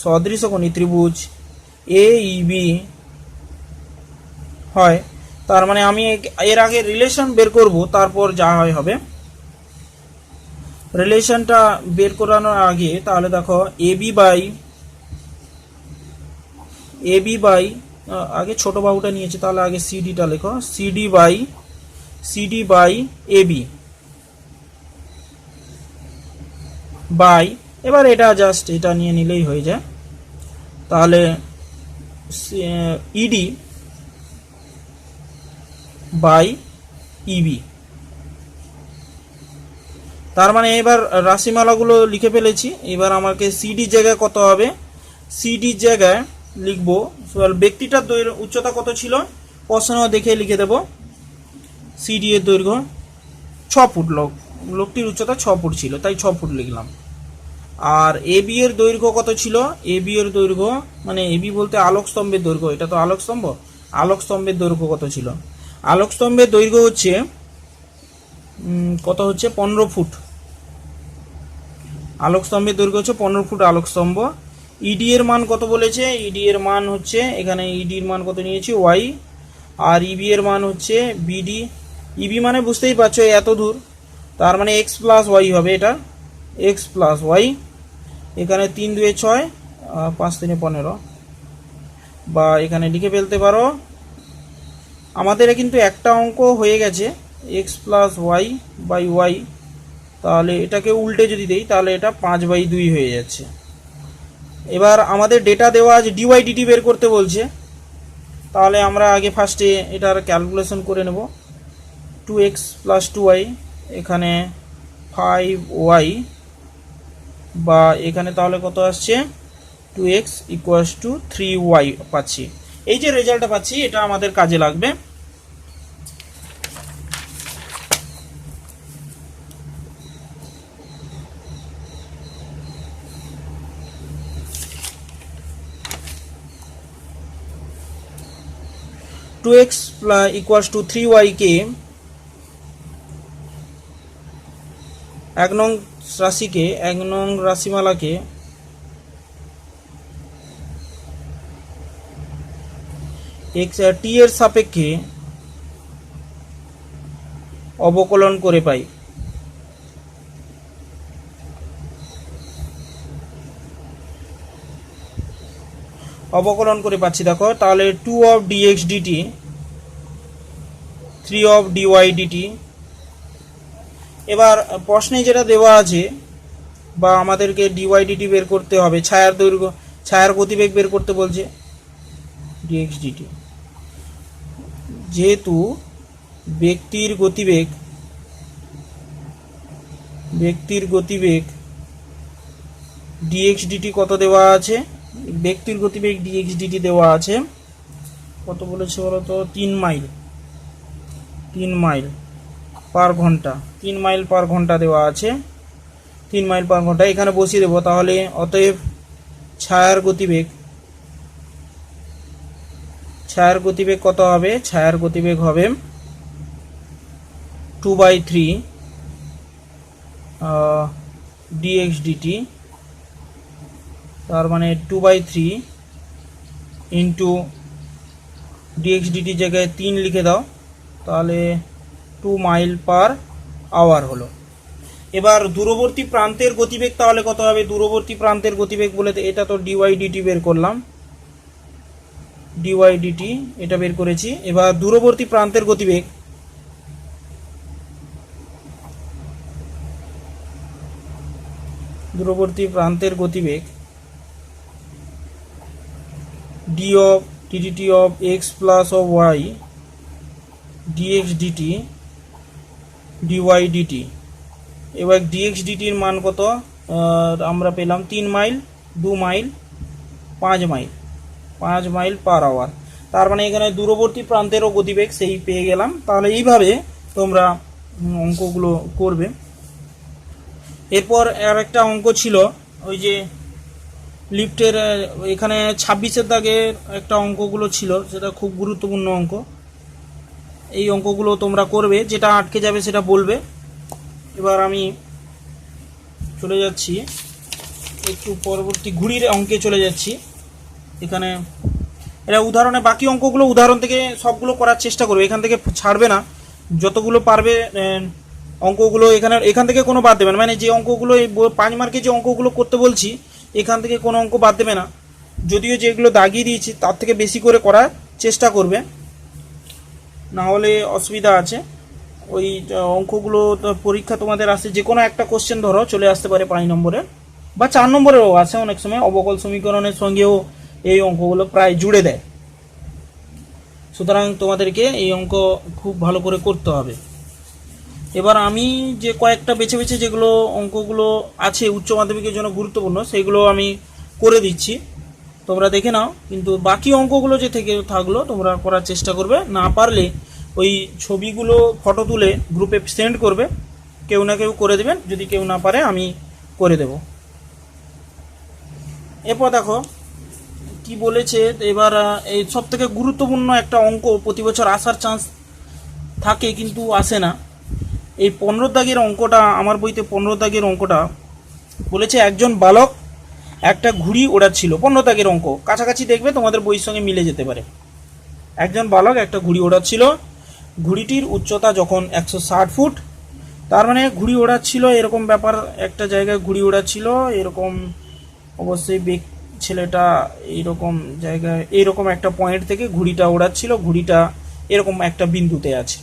সদৃশকোণী ত্রিভুজ এইবি হয়। তার মানে আমি এর আগে রিলেশন বের করব, তারপর যা হয় হবে। রিলেশনটা বের করানোর আগে তাহলে দেখো এবি বাই আগে ছোট বাহুটা নিয়েছে, তাহলে আগে সিডিটা লেখো, সিডি বাই এবি বাই, এবার এটা জাস্ট এটা নিয়ে নিলেই হয়ে যায়। তাহলে ইডি বাই ইবি, তার মানে এবার রাশিমালাগুলো লিখে ফেলেছি। এবার আমাকে সিডির জায়গায় কত হবে, সিডির জায়গায় লিখবো ব্যক্তিটার উচ্চতা কত ছিল প্রশ্ন দেখে লিখে দেব। সিডি এর দৈর্ঘ্য 6 ফুট, লোকটির উচ্চতা 6 ফুট ছিল তাই 6 ফুট লিখলাম। আর এবি এর দৈর্ঘ্য কত ছিল, এবি এর দৈর্ঘ্য মানে এবি বলতে আলোকস্তম্ভের দৈর্ঘ্য, এটা তো আলোকস্তম্ভের দৈর্ঘ্য কত ছিল, আলোকস্তম্ভের দৈর্ঘ্য হচ্ছে কত হচ্ছে 15 ফুট, আলোকস্তম্ভের দৈর্ঘ্য হচ্ছে 15 ফুট আলোকস্তম্ভ। ইডি এর মান কত বলেছে, ইডি এর মান হচ্ছে এখানে ইডির মান কত নিয়েছি ওয়াই, আর ইবি এর মান হচ্ছে বিডি, ইবি মানে বুঝতেই পারছো এত দূর, তার মানে এক্স প্লাস ওয়াই হবে, এটা এক্স প্লাস ওয়াই। এখানে 3 2 6 5 3 15, বা এখানে লিখে ফেলতে পারো। আমাদের কিন্তু একটা অঙ্ক হয়ে গেছে X plus Y by Y, তাহলে এটাকে উল্টে যদি দেই তাহলে এটা 5/2 হয়ে যাচ্ছে। এবার আমাদের ডেটা দেওয়া আছে ডিওয়াই ডিটি বের করতে বলছে, তাহলে আমরা আগে ফার্স্টে এটার ক্যালকুলেশন করে নেব। 2x প্লাস 2y, এখানে 5y, বা এখানে তাহলে কত আসছে 2x ইকুয়ালস টু 3y পাচ্ছি। এই যে রেজাল্টটা পাচ্ছি এটা আমাদের কাজে লাগবে। 2x ইকুয়ালস টু 3y কে এক নং রাশিমালাকে t এর সাপেক্ষে অবকলন করে পাই। অবকলন করে পাচ্ছি দেখো, তাহলে 2 of dx dt 3 of dy dt। এবার প্রশ্নে যেটা দেওয়া আছে বা আমাদেরকে dy dt বের করতে হবে, ছায়ার গতিবেগ বের করতে বলছে dx dt। যেহেতু ব্যক্তির গতিবেগ dx dt কত দেওয়া আছে, ব্যক্তির গতিবেগ dx dt দেওয়া আছে কত বলেছে বলতো, 3 মাইল পার ঘন্টা, 3 মাইল পার ঘন্টা দেওয়া আছে, 3 মাইল পার ঘন্টা এখানে বসিয়ে দেবো। তাহলে অতএব ছায়ার গতিবেগ কত হবে, ছায়ার গতিবেগ হবে 2/3 dx dt, তার মানে 2/3 ইন্টু dx dt জায়গায় 3 লিখে দাও, তাহলে 2 মাইল পার আওয়ার হলো। এবার দূরবর্তী প্রান্তের গতিবেগ তাহলে কত হবে, দূরবর্তী প্রান্তের গতিবেগ বলে এটা তো dy dt বের করলাম, dy dt এটা বের করেছি। এবার দূরবর্তী প্রান্তের গতিবেগ dt of x plus of y dx dt dy dt। এবার dx dt এর মান কত আমরা পেলাম 3 mile, 2 mile, 5 mile per hour. তার মানে এখানে দূরবর্তী প্রান্তেরও গতিবেগ সেই পেয়ে গেলাম। তাহলে এইভাবে তোমরা অঙ্কগুলো করবে। এরপর আর একটা অঙ্ক ছিল, ওই যে লিফটের এখানে 26-এর দাগে একটা অঙ্কগুলো ছিল, সেটা খুব গুরুত্বপূর্ণ অঙ্ক। এই অঙ্কগুলো তোমরা করবে, যেটা আটকে যাবে সেটা বলবে। এবার আমি চলে যাচ্ছি একটু পরবর্তী ঘুড়ির অঙ্কে চলে যাচ্ছি। এখানে এটা উদাহরণে, বাকি অঙ্কগুলো উদাহরণ থেকে সবগুলো করার চেষ্টা করবে, এখান থেকে ছাড়বে না, যতগুলো পারবে অঙ্কগুলো এখান থেকে কোনো বাদ দেবে না। মানে যে অঙ্কগুলো 5 মার্কে যে অঙ্কগুলো করতে বলছি এখান থেকে কোনো অঙ্ক বাদ দেবে না, যদিও যেগুলো দাগিয়ে দিয়েছি তার থেকে বেশি করে করার চেষ্টা করবে, না হলে অসুবিধা আছে। ওই অঙ্কগুলো পরীক্ষা তোমাদের আসে, যে কোনো একটা কোশ্চেন ধরো চলে আসতে পারে 5 নম্বরের বা 4 নম্বরেরও আসে অনেক সময়, অবকল সমীকরণের সঙ্গেও এই অঙ্কগুলো প্রায় জুড়ে দেয়। সুতরাং তোমাদেরকে এই অঙ্ক খুব ভালো করে করতে হবে। এবার আমি যে কয়েকটা বেছে যেগুলো অঙ্কগুলো আছে উচ্চ মাধ্যমিকের জন্য গুরুত্বপূর্ণ, সেগুলো আমি করে দিচ্ছি, তোমরা দেখে নাও। কিন্তু বাকি অঙ্কগুলো যে থেকে থাকলো তোমরা করার চেষ্টা করবে, না পারলে ওই ছবিগুলো ফটো তুলে গ্রুপে সেন্ড করবে, কেউ না কেউ করে দেবেন, যদি কেউ না পারে আমি করে দেব। এরপর দেখো কি বলেছে। এবার এই সব থেকে গুরুত্বপূর্ণ একটা অঙ্ক প্রতি বছর আসার চান্স থাকে কিন্তু আসে না, এই 15 দাগের অঙ্কটা। আমার বইতে 15 দাগের অঙ্কটা বলেছে, একজন বালক একটা ঘুড়ি ওড়াচ্ছিল। 15 দাগের অঙ্ক, কাছাকাছি দেখবে তোমাদের বইয়ের সঙ্গে মিলে যেতে পারে। একজন বালক একটা ঘুড়ি ওড়াচ্ছিল, ঘুড়িটির উচ্চতা যখন 160 ফুট, তার মানে ঘুড়ি ওড়াচ্ছিল এরকম ব্যাপার, একটা জায়গায় ঘুড়ি ওড়াচ্ছিল এরকম, অবশ্যই ছেলেটা এইরকম জায়গায় এইরকম একটা পয়েন্ট থেকে ঘুড়িটা ওড়াচ্ছিল, ঘুড়িটা এরকম একটা বিন্দুতে আছে।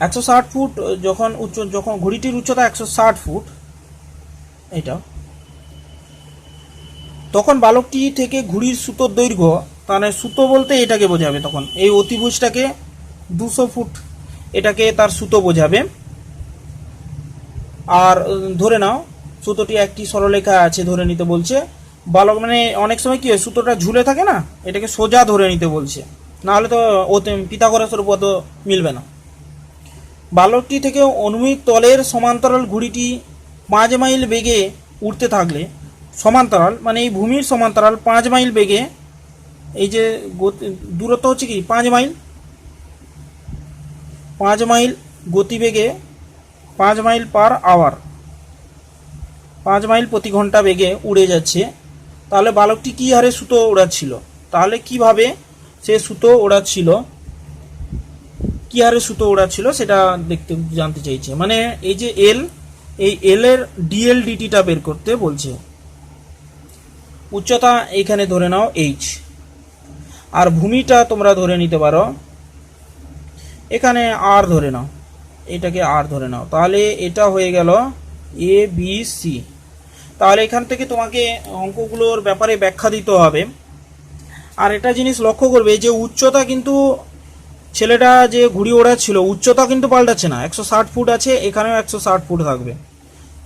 160 ফুট যখন ঘুড়িটির উচ্চতা 160 ফুট এটা, তখন বালকটি থেকে ঘুড়ির সুতোর দৈর্ঘ্য, তাহলে সুতো বলতে এটাকে বোঝাবে, তখন এই অতিভুজটাকে 200 ফুট এটাকে তার সুতো বোঝাবে। আর ধরে নাও সুতোটি একটি সরলরেখা আছে ধরে নিতে বলছে। বালক মানে অনেক সময় কি হয়, সুতোটা ঝুলে থাকে না, এটাকে সোজা ধরে নিতে বলছে, নাহলে তো পিথাগোরাসের উপপাদ্য মিলবে না। বালকটি থেকে অনুভূমিক তলের সমান্তরাল ঘুড়িটি 5 মাইল বেগে উঠতে থাকলে, সমান্তরাল মানে এই ভূমির সমান্তরাল 5 মাইল বেগে এই যে দূরত্ব হচ্ছে কি 5 মাইল, 5 মাইল গতিবেগে 5 মাইল/আওয়ার, 5 মাইল প্রতি ঘন্টা বেগে উড়ে যাচ্ছে। তাহলে বালকটি কী হারে সুতো ওড়াচ্ছিল, তাহলে কিভাবে সে সুতো ওড়াচ্ছিল, কী হারে সুতো ওড়াচ্ছিল সেটা জানতে চাইছে। মানে এই যে এল, এই এল এর ডিএল ডিটিটা বের করতে বলছে। উচ্চতা এইখানে ধরে নাও এইচ, আর ভূমিটা তোমরা ধরে নিতে পারো এখানে আর ধরে নাও, এটাকে আর ধরে নাও। তাহলে এটা হয়ে গেল এ বি সি। তাহলে এখান থেকে তোমাকে অঙ্কগুলোর ব্যাপারে ব্যাখ্যা দিতে হবে। আর একটা জিনিস লক্ষ্য করবে যে উচ্চতা কিন্তু ছেলেটা যে ঘুড়ি ওড়াচ্ছিল উচ্চতা কিন্তু পাল্টাচ্ছে না। 160 ফুট আছে, এখানেও 160 ফুট থাকবে,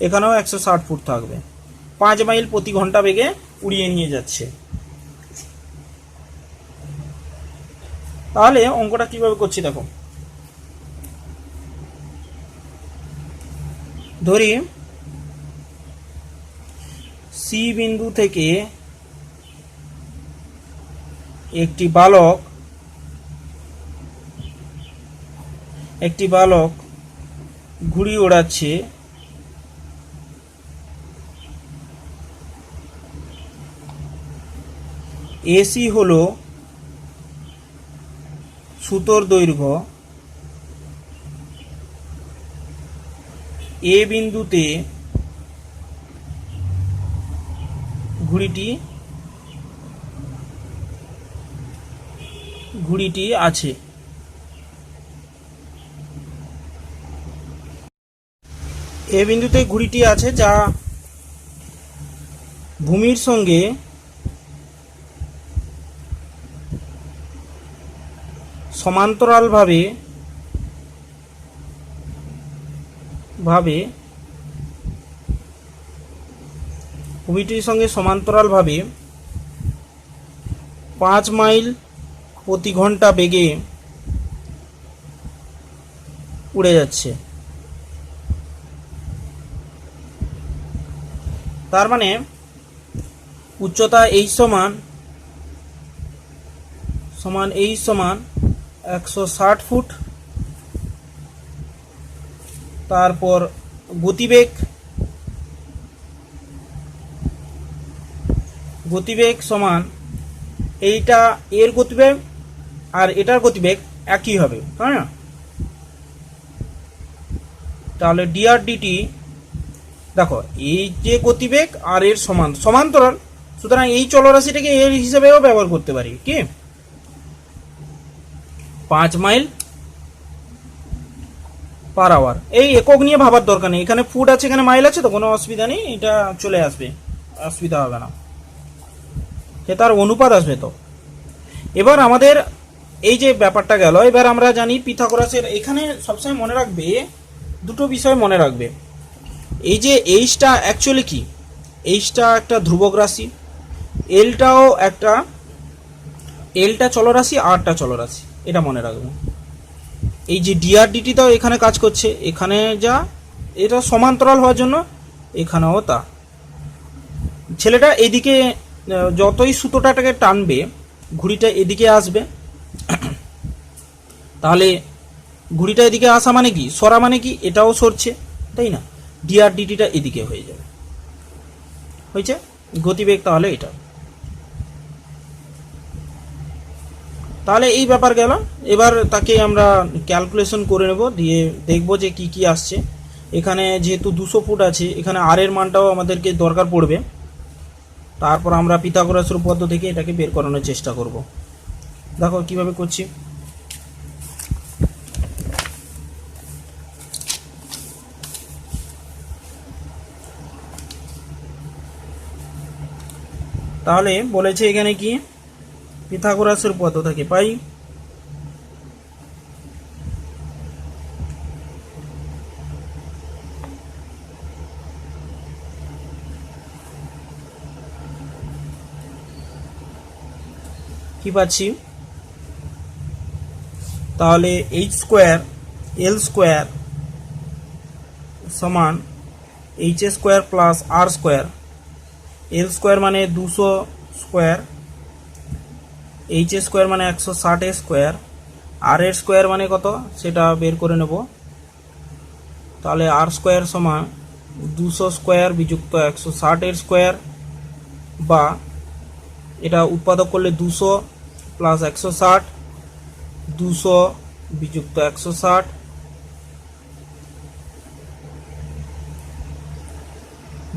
এখানেও 160 ফুট থাকবে। 5 মাইল প্রতি ঘন্টা বেগে উড়িয়ে নিয়ে যাচ্ছে। তাহলে অঙ্কটা কিভাবে করছি দেখো। ধরি সি বিন্দু থেকে একটি বালক ঘুড়ি ওড়াচ্ছে এসি হলো সুতোর দৈর্ঘ্য, এ বিন্দুতে ঘুড়িটি আছে। এ বিন্দুতে ঘুড়িটি আছে যা ভূমির সঙ্গে সমান্তরালভাবে ভূমিটির সঙ্গে সমান্তরালভাবে 5 মাইল প্রতি ঘন্টা বেগে উড়ে যাচ্ছে। তার মানে উচ্চতা এইচ সমান 160 ফুট। তারপর গতিবেগ সমান এইটা এর গতিবেগ আর এটার গতিবেগ একই হবে, তাই না? তাহলে ডিআর ডিটি দেখো এই যে গতিবেগ আর এর সমান্তরাল, সুতরাং এই চলরাশিটাকে এর হিসেবেও ব্যবহার করতে পারি কি 5 মাইল/আওয়ার। এই একক নিয়ে ভাবার দরকার নেই, এখানে ফুট আছে এখানে মাইল আছে তো কোনো অসুবিধা নেই, এটা চলে আসবে, অসুবিধা হবে না, সে তার অনুপাত আসবে। তো এবার আমাদের এই যে ব্যাপারটা গেল, এবার আমরা জানি পিথাগোরাসের। এখানে সবসময় মনে রাখবে দুটো বিষয় মনে রাখবে। এই যে এইচটা অ্যাকচুয়ালি কি, এইচটা একটা ধ্রুবক রাশি, এলটা চলরাশি, আরটা চলরাশি, এটা মনে রাখবে। এই যে ডিআরডিটিটাও এখানে কাজ করছে, এখানে যা এটা সমান্তরাল হওয়ার জন্য এখানেও তা। ছেলেটা এদিকে যতই সুতোটাকে টানবে ঘুড়িটা এদিকে আসবে, তাহলে ঘুড়িটা এদিকে আসা মানে কি, সরা মানে কি, এটাও সরছে, তাই না? ডিআরডিটিটা এদিকে হয়ে যাবে, হয়েছে গতিবেগ। তাহলে এটা, তাহলে এই ব্যাপার গেল। এবার তাকে আমরা ক্যালকুলেশন করে নেব, দিয়ে দেখব যে কি কি আসছে। এখানে যেহেতু 200 ফুট আছে, এখানে আর এর মানটাও আমাদেরকে দরকার পড়বে। তারপর আমরা পিথাগোরাসের উপপাদ্য থেকে এটাকে বের করানোর চেষ্টা করব। দেখো কিভাবে করছি। তাহলে বলেছে এখানে কি পিথাগোরাসের উপপাদ্য থেকে পাই কি পাচ্ছি, তাহলে এইচ স্কোয়ার এল স্কোয়ার সমান এইচ স্কোয়ার প্লাস আর স্কোয়ার। এল স্কোয়ার মানে 200 স্কোয়ার এইচ স্কোয়ার মানে 160 স্কোয়ার, আর এর স্কোয়ার মানে কত সেটা বের করে নেব। তাহলে আর স্কোয়ার সমান 200 স্কোয়ার বিযুক্ত 160 এর স্কোয়ার, বা এটা উৎপাদক করলে 200 প্লাস 160, 200 বিযুক্ত 160,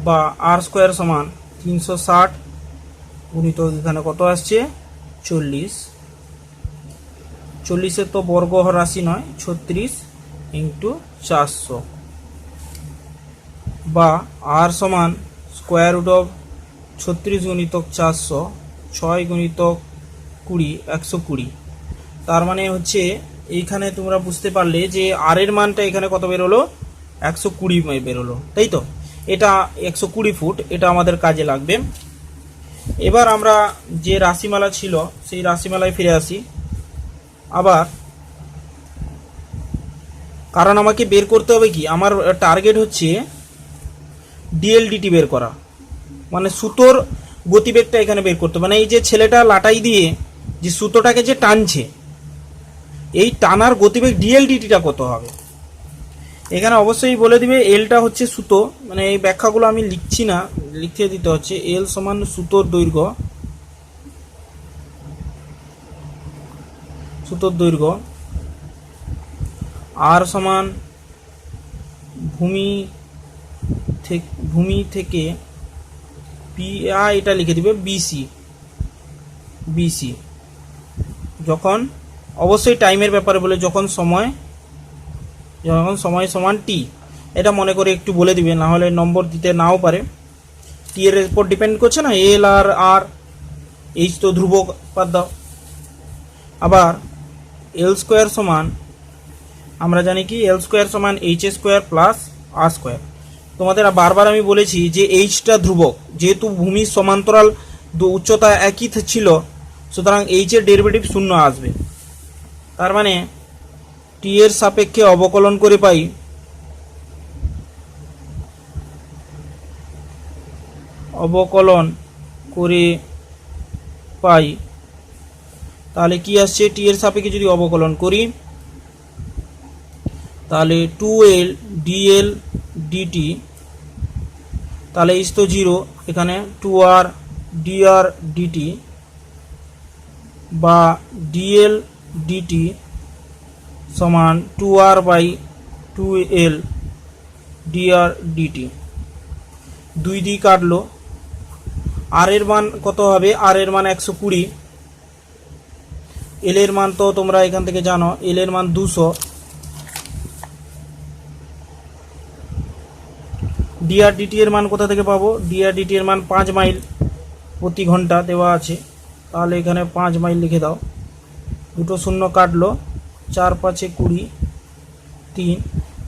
বা আর স্কোয়ার সমান 360 গুণিত এখানে কত আসছে 40, 40-এর তো বর্গ রাশি নয়, 36 ইন্টু 400, বা আর সমান স্কোয়ার রুট অফ 36 গুণিতক 400, 6 গুণিতক 20, 120। তার মানে হচ্ছে এইখানে তোমরা বুঝতে পারলে যে আর এর মানটা এখানে কত বেরোলো 120 বেরোলো, তাই তো। এটা 120 ফুট, এটা আমাদের কাজে লাগবে। এবার আমরা যে রাশিমালা ছিল সেই রাশিমালায় ফিরে আসি আবার, কারণ আমাকে বের করতে হবে কি, আমার টার্গেট হচ্ছে ডিএলডিটি বের করা, মানে সুতোর গতিবেগটা এখানে বের করতে, মানে এই যে ছেলেটা লাটাই দিয়ে যে সুতোটাকে যে টানছে, এই টানার গতিবেগ ডিএলডিটিটা কত হবে। এখানে অবশ্যই বলে দিবে এলটা হচ্ছে সুতো, মানে এই ব্যাখ্যাগুলো আমি লিখছি না, লিখে দিতে হচ্ছে। এল সমান সুতোর দৈর্ঘ্য, সুতোর দৈর্ঘ্য, আর সমান ভূমি থেকে পি, এটা লিখে দিবে বিসি, বিসি যখন অবশ্যই টাইমের ব্যাপারে বলে, যখন সময় সমান টি, এটা মনে করে একটু বলে দিবে, না হলে নম্বর দিতে নাও পারে। টি এর উপর ডিপেন্ড করছে না, এল আর আর, এইচ তো ধ্রুবক বাদ দাও। আবার এল স্কোয়ার সমান, আমরা জানি কি এল স্কোয়ার সমান এইচ স্কোয়ার প্লাস আর স্কোয়ার। তোমাদের বারবার আমি বলেছি যে এইচটা ধ্রুবক, যেহেতু ভূমির সমান্তরাল উচ্চতা একই ছিল, সুতরাং এইচ এর ডেরিভেটিভ শূন্য আসবে। তার মানে টি এর সাপেক্ষে অবকলন করে পাই তাহলে কি আসছে, টি এর সাপেক্ষে যদি অবকলন করি তাহলে 2L dL dt, তাহলে ইস তো 0, এখানে 2R dR dt, বা dL dt সমান 2R by 2L dR dt। দুই দিয়ে কাটলো, আর এর মান কত হবে, আর এর মান 120, এল এর মান তো তোমরা এখান থেকে জানো, এল এর মান 200, ডিআর ডিটি এর মান কোথা থেকে পাবো, ডিআর ডিটি এর মান 5 মাইল প্রতি ঘন্টা দেওয়া আছে, তাহলে এখানে 5 মাইল লিখে দাও, দুটো শূন্য কাটলো, 4 5 20, 3,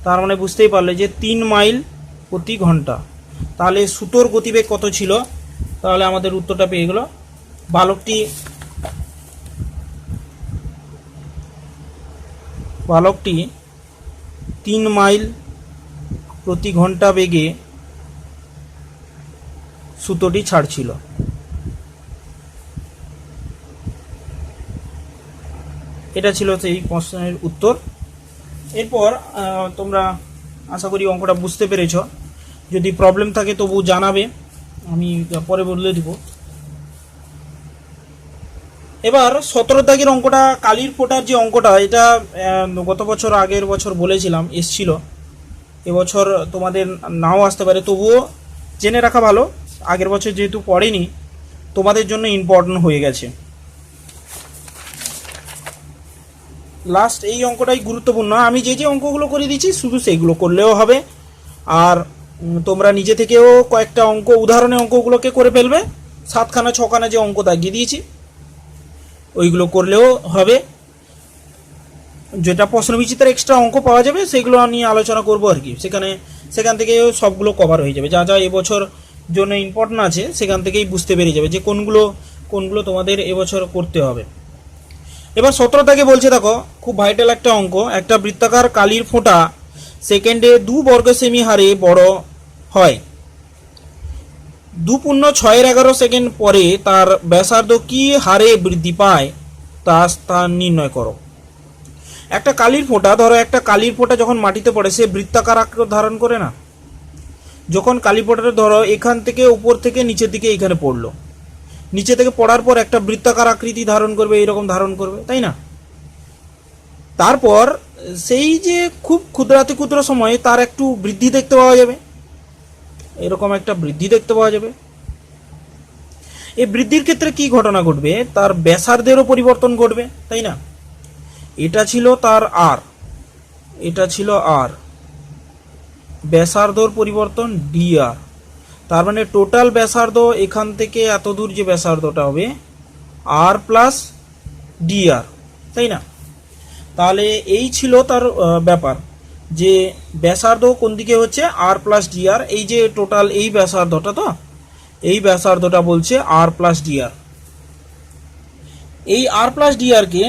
তার মানে বুঝতেই পারলে যে 3 মাইল প্রতি ঘন্টা। তাহলে সুতোর গতিবেগ কত ছিল, তাহলে আমাদের উত্তরটা পেয়ে গেল। বালকটি 3 মাইল প্রতি ঘন্টা বেগে সুতোটি ছাড়ছিল। এটা ছিল সেই প্রশ্নের উত্তর। এরপর তোমরা আশা করি অঙ্কটা বুঝতে পেরেছ, যদি প্রবলেম থাকে তবু জানাবে, আমি পরে বলে দিব। এবার 17 দাগের অঙ্কটা, কালির ফোটার যে অঙ্কটা, এটা গত বছর আগের বছর বলেছিলাম এসছিল, এবছর তোমাদের নাও আসতে পারে, তবুও জেনে রাখা ভালো, আগের বছর যেহেতু পড়েনি তোমাদের জন্য ইম্পর্টেন্ট হয়ে গেছে। লাস্ট এই অঙ্কটাই গুরুত্বপূর্ণ, আমি যে যে অঙ্কগুলো করে দিচ্ছি শুধু সেইগুলো করলেও হবে, আর তোমরা নিজে থেকেও কয়েকটা অঙ্ক, উদাহরণের অঙ্কগুলোকে করে ফেলবে, 7খানা 6খানা যে অঙ্ক দাগিয়ে দিয়েছি ওইগুলো করলেও হবে। যেটা প্রশ্নবিচিত্রার এক্সট্রা অঙ্ক পাওয়া যাবে সেগুলো নিয়ে আলোচনা করবো আর কি, সেখান থেকে সবগুলো কভার হয়ে যাবে, যা যা এবছর জন্য ইম্পর্টেন্ট আছে সেখান থেকেই বুঝতে পেরে যাবে যে কোনগুলো তোমাদের এবছর করতে হবে। এবার 17 দাগে বলছে, দেখো খুব ভাইটাল একটা অঙ্ক, একটা বৃত্তাকার কালির ফোঁটা সেকেন্ডে 2 বর্গ সেমি হারে বড় হয়, 2.611 পরে তার ব্যাসার্ধ কি হারে বৃদ্ধি পায় তা নির্ণয় করো। একটা কালির ফোঁটা, ধরো একটা কালির ফোঁটা যখন মাটিতে পড়ে সে বৃত্তাকার আকার ধারণ করে না? যখন কালি ফোঁটাটা ধরো এখান থেকে উপর থেকে নিচের দিকে এখানে পড়লো, নিচে থেকে পড়ার পর একটা বৃত্তাকার আকৃতি ধারণ করবে, এইরকম ধারণ করবে, তাই না? তারপর সেই যে খুব ক্ষুদ্রাতি ক্ষুদ্র সময়ে তার একটু বৃদ্ধি দেখতে পাওয়া যাবে, এরকম একটা বৃদ্ধি দেখতে পাওয়া যাবে। এই বৃদ্ধির ক্ষেত্রে কি ঘটনা ঘটবে? তার ব্যাসার্ধেরও পরিবর্তন ঘটবে, তাই না? এটা ছিল তার আর, এটা ছিল আর, ব্যাসার্ধর পরিবর্তন ডি আর। তার মানে টোটাল ব্যাসার্ধ এখান থেকে এত দূর যে ব্যাসার্ধটা হবে আর প্লাস ডি আর, তাই না? তাহলে এই ছিল তার ব্যাপার, যে ব্যাসার্ধ কোন দিকে হচ্ছে আর প্লাস ডি আর। এই যে টোটাল এই ব্যাসার্ধটা, তো এই ব্যাসার্ধটা বলছে আর প্লাস ডি আর। এই আর প্লাস ডি আর কে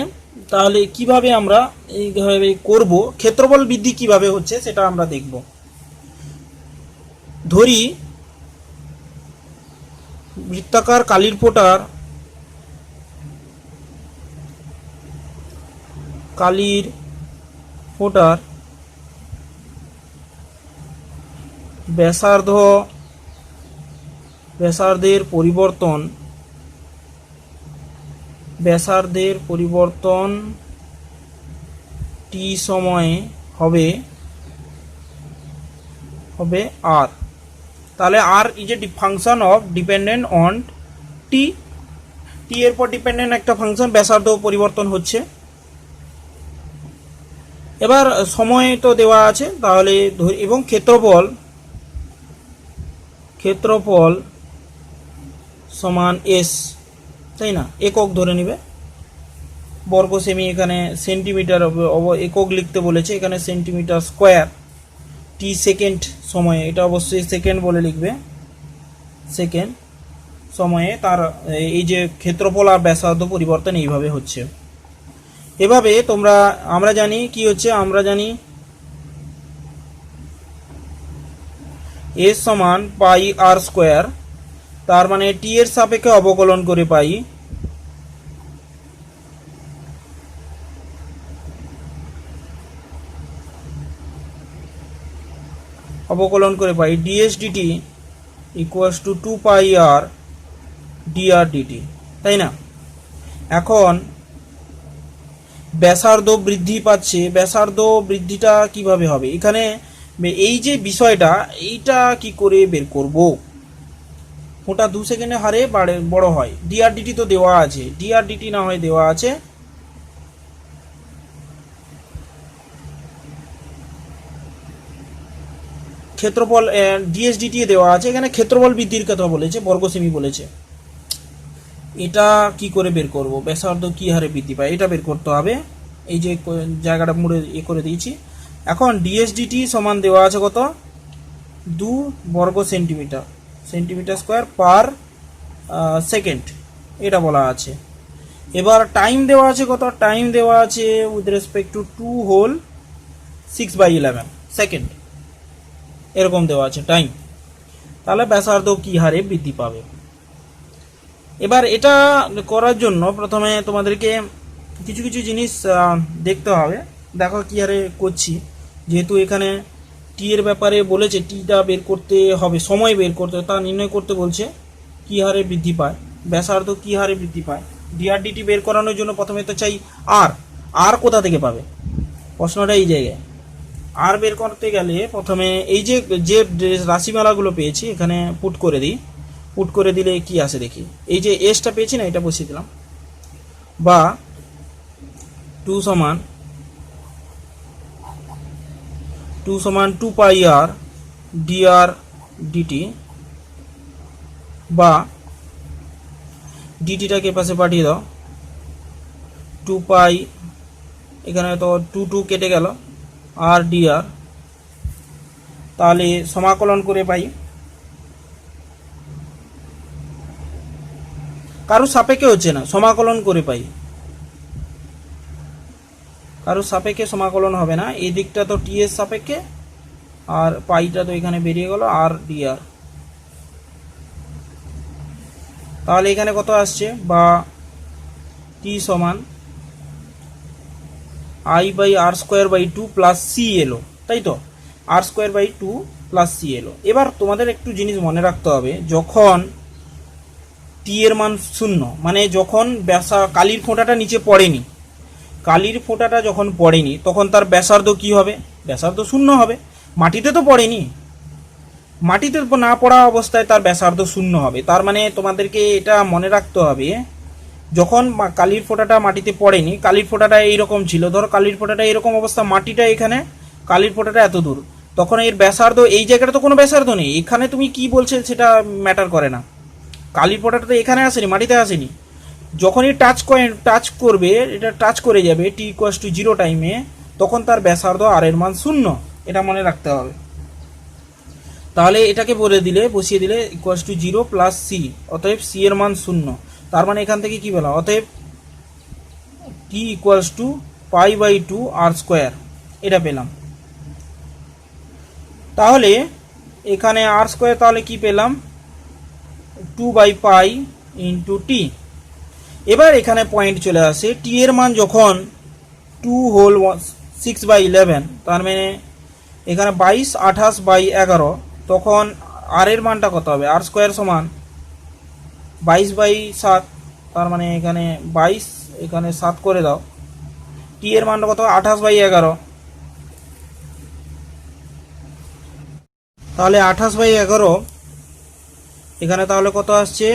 তাহলে কিভাবে আমরা এইভাবে করব, ক্ষেত্রফল বৃদ্ধি কিভাবে হচ্ছে সেটা আমরা দেখব। ধরি বৃত্তাকার কালির ফোঁটার ব্যাসার্ধের পরিবর্তন টি সময়ে হবে আর। তাহলে R is a function of dependent on T, T এর পর ডিপেন্ডেন্ট একটা ফাংশন, ব্যাসার্ধ পরিবর্তন হচ্ছে। এবার সময় তো দেওয়া আছে, তাহলে এবং ক্ষেত্রফল সমান এস, তাই না? একক ধরে নিবে, বর্গ সেমি, এখানে সেন্টিমিটার একক লিখতে বলেছে, এখানে সেন্টিমিটার স্কোয়ার। টি সেকেন্ড সময়ে, এটা অবশ্যই সেকেন্ড বলে লিখবে, সেকেন্ড সময়ে তার এই যে ক্ষেত্রফল আর ব্যাসার্ধ পরিবর্তন এইভাবে হচ্ছে। এভাবে আমরা জানি কি হচ্ছে, আমরা জানি এস সমান পাই আর স্কোয়ার। তার মানে টি এর সাপেক্ষে অবকলন করে পাই DS DT equals to 2 pi R DR DT, তাই না? এখন ব্যাসার্ধ বৃদ্ধি পাচ্ছে, ব্যাসার্ধ বৃদ্ধিটা কিভাবে হবে? এখানে এই যে বিষয়টা, এইটা কি করে বের করব? ফোঁটা 2 সেকেন্ডে হারে বড় হয়, ডিআর ডিটি তো দেওয়া আছে, ডিআর ডিটি না হয় দেওয়া আছে, ক্ষেত্রফল ডিএসডিটি দেওয়া আছে, এখানে ক্ষেত্রফল বৃদ্ধির কথা বলেছে, বর্গ সেমি বলেছে। এটা কি করে বের করব? ব্যাসার্ধ কি হারে বৃদ্ধি পায় এটা বের করতে হবে। এই যে জায়গাটা মুড়ে করে দিয়েছি। এখন ডিএসডিটি সমান দেওয়া আছে কত? 2 বর্গ সেন্টিমিটার স্কোয়ার পার সেকেন্ড, এটা বলা আছে। এবার টাইম দেওয়া আছে কত? টাইম দেওয়া আছে with respect to 2 whole 6/11 second, এরকম দেওয়া আছে টাইম। তাহলে ব্যাসার্ধ কি হারে বৃদ্ধি পাবে? এবার এটা করার জন্য প্রথমে তোমাদেরকে কিছু কিছু জিনিস দেখতে হবে। দেখো কি হারে করছি, যেহেতু এখানে টি এর ব্যাপারে বলেছে, টিটা বের করতে হবে, সময় বের করতে, তা নির্ণয় করতে বলছে কি হারে বৃদ্ধি পায়, ব্যাসার্ধ কি হারে বৃদ্ধি পায়। ডিআরডিটি বের করানোর জন্য প্রথমে তো চাই আর কোথা থেকে পাবে, প্রশ্নটা এই জায়গায়। আর বের করতে গেলে প্রথমে এই যে রাশিমালাগুলো পেয়েছি এখানে পুট করে দিই, পুট করে দিলে কি আসে দেখি। এই যে এসটা পেয়েছি না, এটা বসিয়ে দিলাম, বা 2 সমান 2 পাই আর ডিআর ডিটি, বা ডিটিটাকে পাশে পাঠিয়ে দাও, 2 পাই, এখানে তো 2 কেটে গেল, আর ডিআর। তাহলে সমাকলন করে পাই, কারো সাপেক্ষে হচ্ছে না, সমাকলন করে পাই, কারো সাপেক্ষে সমাকলন হবে না। এই দিকটা তো টি এর সাপেক্ষে, আর পাইটা তো এখানে বেরিয়ে গেল, আর ডিআর। তাহলে এখানে কত আসছে, বা টি সমান I by R square by two plus C এলো, তাই তো, R square by two plus C এলো। এবার তোমাদের একটু জিনিস মনে রাখতে হবে, যখন টি এর মান শূন্য, মানে যখন কালির ফোঁটাটা নিচে পড়েনি, কালির ফোঁটাটা যখন পড়েনি তখন তার ব্যাসার্ধ কি হবে, ব্যাসার্ধ শূন্য হবে। মাটিতে তো পড়েনি, মাটিতে না পড়া অবস্থায় তার ব্যাসার্ধ শূন্য হবে। তার মানে তোমাদেরকে এটা মনে রাখতে হবে, যখন কালির ফোঁটাটা মাটিতে পড়েনি, কালির ফোঁটাটা এইরকম ছিল, ধরো কালির ফোঁটাটা এরকম অবস্থা, মাটিটা এখানে, কালির ফোঁটাটা এত দূর, তখন এর ব্যাসার্ধ, এই জায়গাটা তো কোনো ব্যাসার্ধ নেই, এখানে তুমি কি বলছে সেটা ম্যাটার করে না, কালির ফোঁটাটা তো এখানে আসেনি, মাটিতে আসেনি। যখনই টাচ করবে, এটা টাচ করে যাবে টি ইকুয়াস টু জিরো টাইমে, তখন তার ব্যাসার্ধ আর এর মান শূন্য, এটা মনে রাখতে হবে। তাহলে এটাকে বসিয়ে দিলে equals to zero plus C, অতএব সি এর মান শূন্য। তার মানে এখান থেকে কি পেলাম, অতএব T equals to pi by two R square, এটা পেলাম। তাহলে এখানে আর স্কোয়ার, তাহলে কি পেলাম, two by pi into T. এবার এখানে পয়েন্ট চলে আসে, টি এর মান যখন 2/6/11, তার মানে এখানে 22, 28 বাই 11, তখন আর এর মানটা কত হবে, আর স্কোয়ার সমান 22/7, তার মানে এখানে 22, এখানে 7 করে দাও, টি এর মানটা কত, 28/11, তাহলে 28/11 এখানে তাহলে কত আসছে,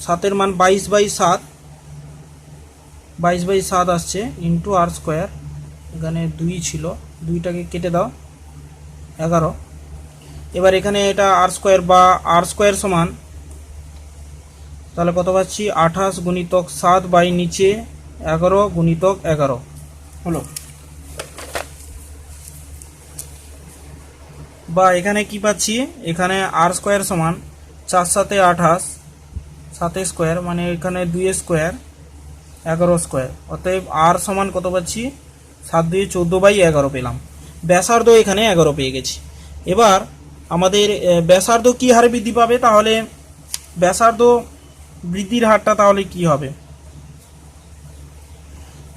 7-এর মান 22/7, 22/7 আসছে, ইন্টু আর স্কোয়ার, এখানে 2 ছিল, 2টাকে কেটে দাও, 11। এবার এখানে এটা আর স্কোয়ার, বা আর স্কোয়ার সমান, তাহলে কত পাচ্ছি, 28 গুণিতক 7 বাই নিচে 11 গুণিতক 11 হলো। বা এখানে কি পাচ্ছি, এখানে আর স্কোয়ার সমান 4 7 28, 7 স্কোয়ার, মানে এখানে 2 স্কোয়ার 11 স্কোয়ার, অতএব আর সমান কত পাচ্ছি, 7 2 14/11 পেলাম। ব্যাসার্ধ এখানে 11 পেয়ে গেছি। এবার আমাদের ব্যাসার্ধ কি হারে বৃদ্ধি পাবে, তাহলে ব্যাসার্ধ বৃদ্ধির হারটা তাহলে কি হবে,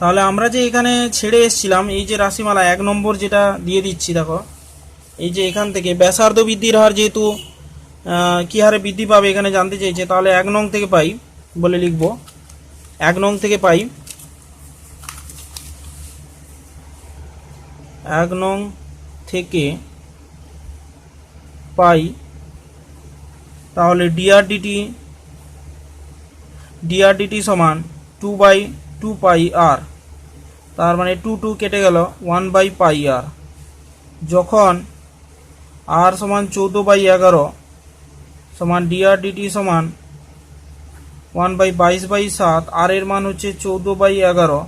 তাহলে আমরা যে এখানে ছেড়ে এসেছিলাম, এই যে রাশিমালা 1 নম্বর যেটা দিয়ে দিচ্ছি, দেখো এই যে এখান থেকে ব্যাসার্ধ বৃদ্ধির হার যেহেতু কি হারে বৃদ্ধি পাবে এখানে জানতে চাইছে, তাহলে 1 নং থেকে পাই বলে লিখব, 1 নং থেকে পাই, 1 নং থেকে পাই, তাহলে ডিআরডিটি সমান 2/2 পাই আর, তার মানে 2 2 কেটে গেল, 1/পাই আর, যখন আর সমান 14/11 সমান ডিআরডিটি সমান 1/22/7, আর এর মান হচ্ছে 14/11,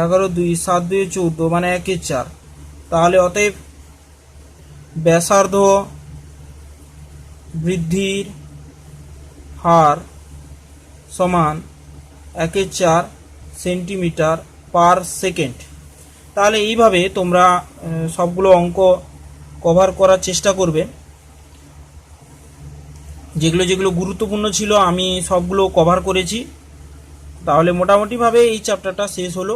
11 2 7 2 14, মানে 1/4, তাহলে অতএব ব্যাসার্ধ বৃদ্ধির হার সমান 1/4 সেন্টিমিটার পার সেকেন্ড। তাহলে এইভাবে তোমরা সবগুলো অঙ্ক কভার করার চেষ্টা করবে, যেগুলো যেগুলো গুরুত্বপূর্ণ ছিল আমি সবগুলো কভার করেছি। তাহলে মোটামুটিভাবে এই চ্যাপ্টারটা শেষ হলো।